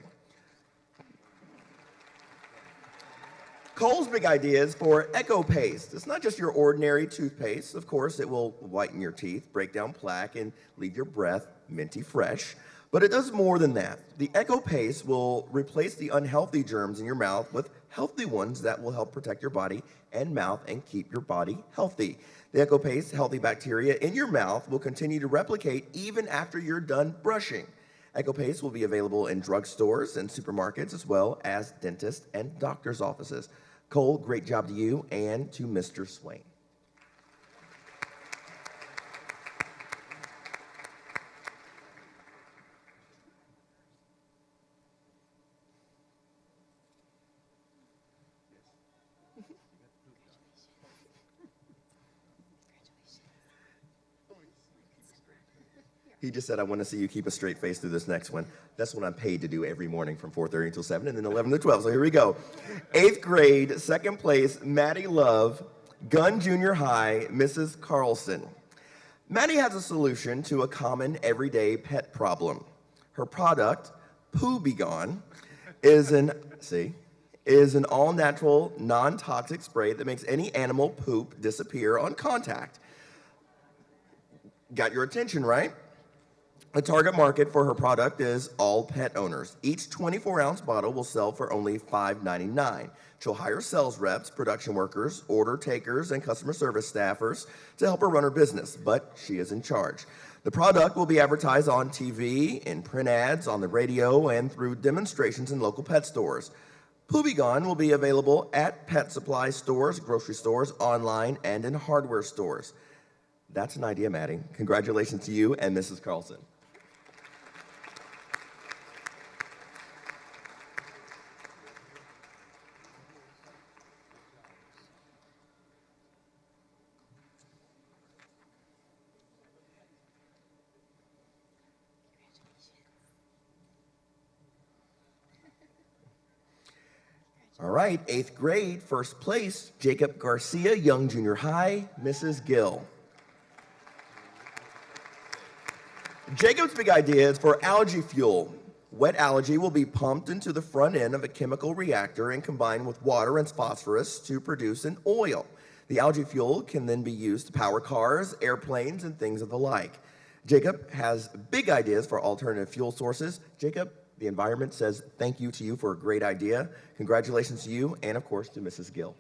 Cole's big idea is for Echo Paste. It's not just your ordinary toothpaste. Of course, it will whiten your teeth, break down plaque, and leave your breath minty fresh. But it does more than that. The Echo Paste will replace the unhealthy germs in your mouth with healthy ones that will help protect your body and mouth and keep your body healthy. The Echo Paste healthy bacteria in your mouth will continue to replicate even after you're done brushing. Echo Paste will be available in drugstores and supermarkets as well as dentists and doctor's offices. Cole, great job to you and to Mr. Swain. He just said, I want to see you keep a straight face through this next one. That's what I'm paid to do every morning from 4:30 until 7 and then 11 to 12. So here we go. 8th grade, second place, Maddie Love, Gunn Junior High, Mrs. Carlson. Maddie has a solution to a common everyday pet problem. Her product, Poo Be Gone, is an all-natural, non-toxic spray that makes any animal poop disappear on contact. Got your attention, right? The target market for her product is all pet owners. Each 24-ounce bottle will sell for only $5.99. She'll hire sales reps, production workers, order takers, and customer service staffers to help her run her business, but she is in charge. The product will be advertised on TV, in print ads, on the radio, and through demonstrations in local pet stores. Poo Be Gone will be available at pet supply stores, grocery stores, online, and in hardware stores. That's an idea, Maddie. Congratulations to you and Mrs. Carlson. All right, 8th grade, first place, Jacob Garcia, Young Junior High, Mrs. Gill. Jacob's big idea is for algae fuel. Wet algae will be pumped into the front end of a chemical reactor and combined with water and phosphorus to produce an oil. The algae fuel can then be used to power cars, airplanes, and things of the like. Jacob has big ideas for alternative fuel sources. Jacob, the environment says thank you to you for a great idea. Congratulations to you and, of course, to Mrs. Gill.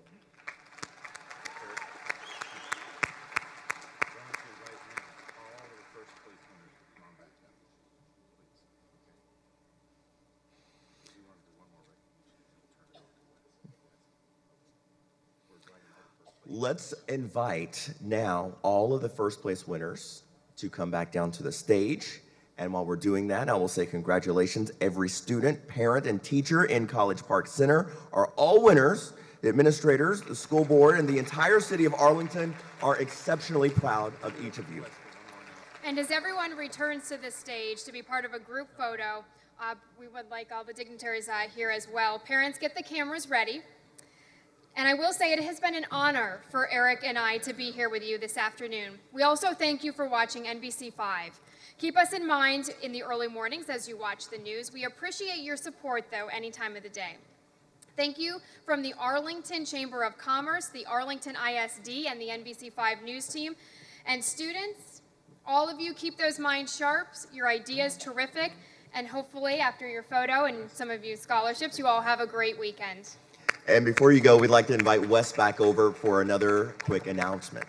Let's invite now all of the first place winners to come back down to the stage. And while we're doing that, I will say congratulations. Every student, parent, and teacher in College Park Center are all winners. The administrators, the school board, and the entire city of Arlington are exceptionally proud of each of you. And as everyone returns to the stage to be part of a group photo, we would like all the dignitaries here as well. Parents, get the cameras ready. And I will say it has been an honor for Eric and I to be here with you this afternoon. We also thank you for watching NBC5. Keep us in mind in the early mornings as you watch the news. We appreciate your support, though, any time of the day. Thank you from the Arlington Chamber of Commerce, the Arlington ISD, and the NBC5 News team. And students, all of you keep those minds sharp. Your idea is terrific. And hopefully, after your photo and some of you scholarships, you all have a great weekend. And before you go, we'd like to invite Wes back over for another quick announcement.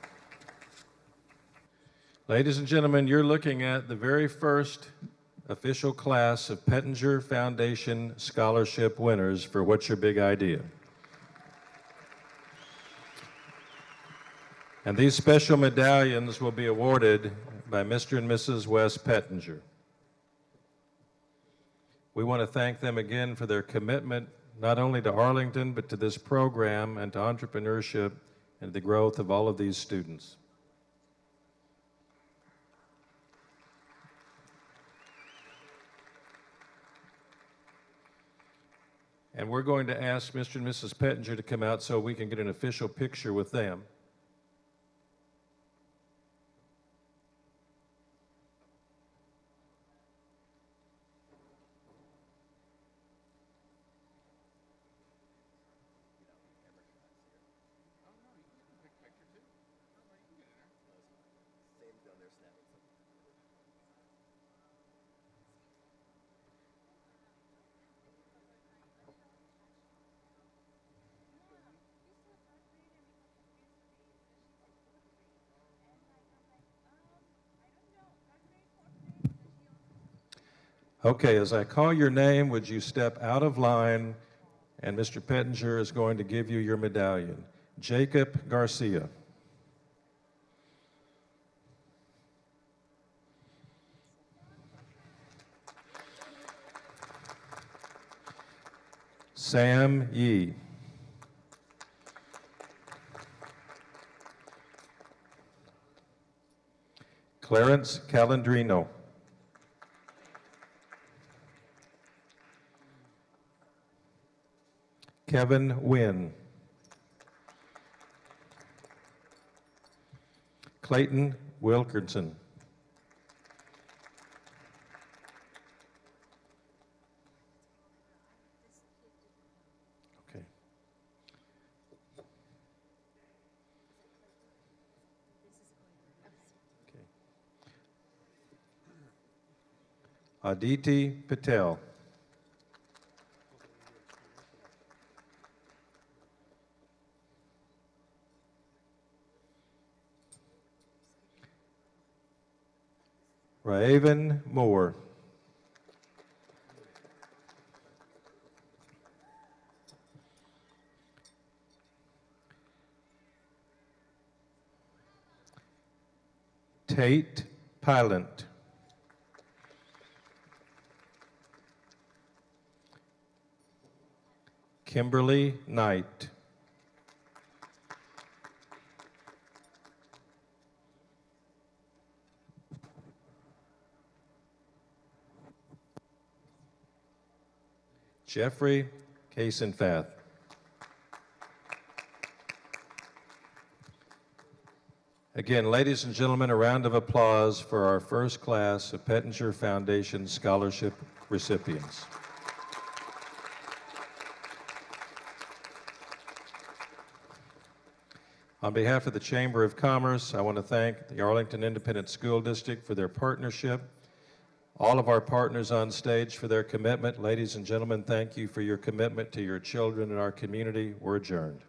Ladies and gentlemen, you're looking at the very first official class of Pettinger Foundation Scholarship winners for What's Your Big Idea? And these special medallions will be awarded by Mr. and Mrs. Wes Pettinger. We want to thank them again for their commitment not only to Arlington, but to this program and to entrepreneurship and the growth of all of these students. And we're going to ask Mr. and Mrs. Pettinger to come out so we can get an official picture with them. Okay, as I call your name, would you step out of line, and Mr. Pettinger is going to give you your medallion. Jacob Garcia. Sam Yee. Clarence Calandrino. Kevin Wynn. Clayton Wilkerson. Okay. Aditi Patel. Raven Moore. Tate Pylant. Kimberly Knight. Jeffrey Casenfath. Again, ladies and gentlemen, a round of applause for our first class of Pettinger Foundation Scholarship recipients. On behalf of the Chamber of Commerce, I want to thank the Arlington Independent School District for their partnership, all of our partners on stage for their commitment. Ladies and gentlemen, thank you for your commitment to your children and our community. We're adjourned.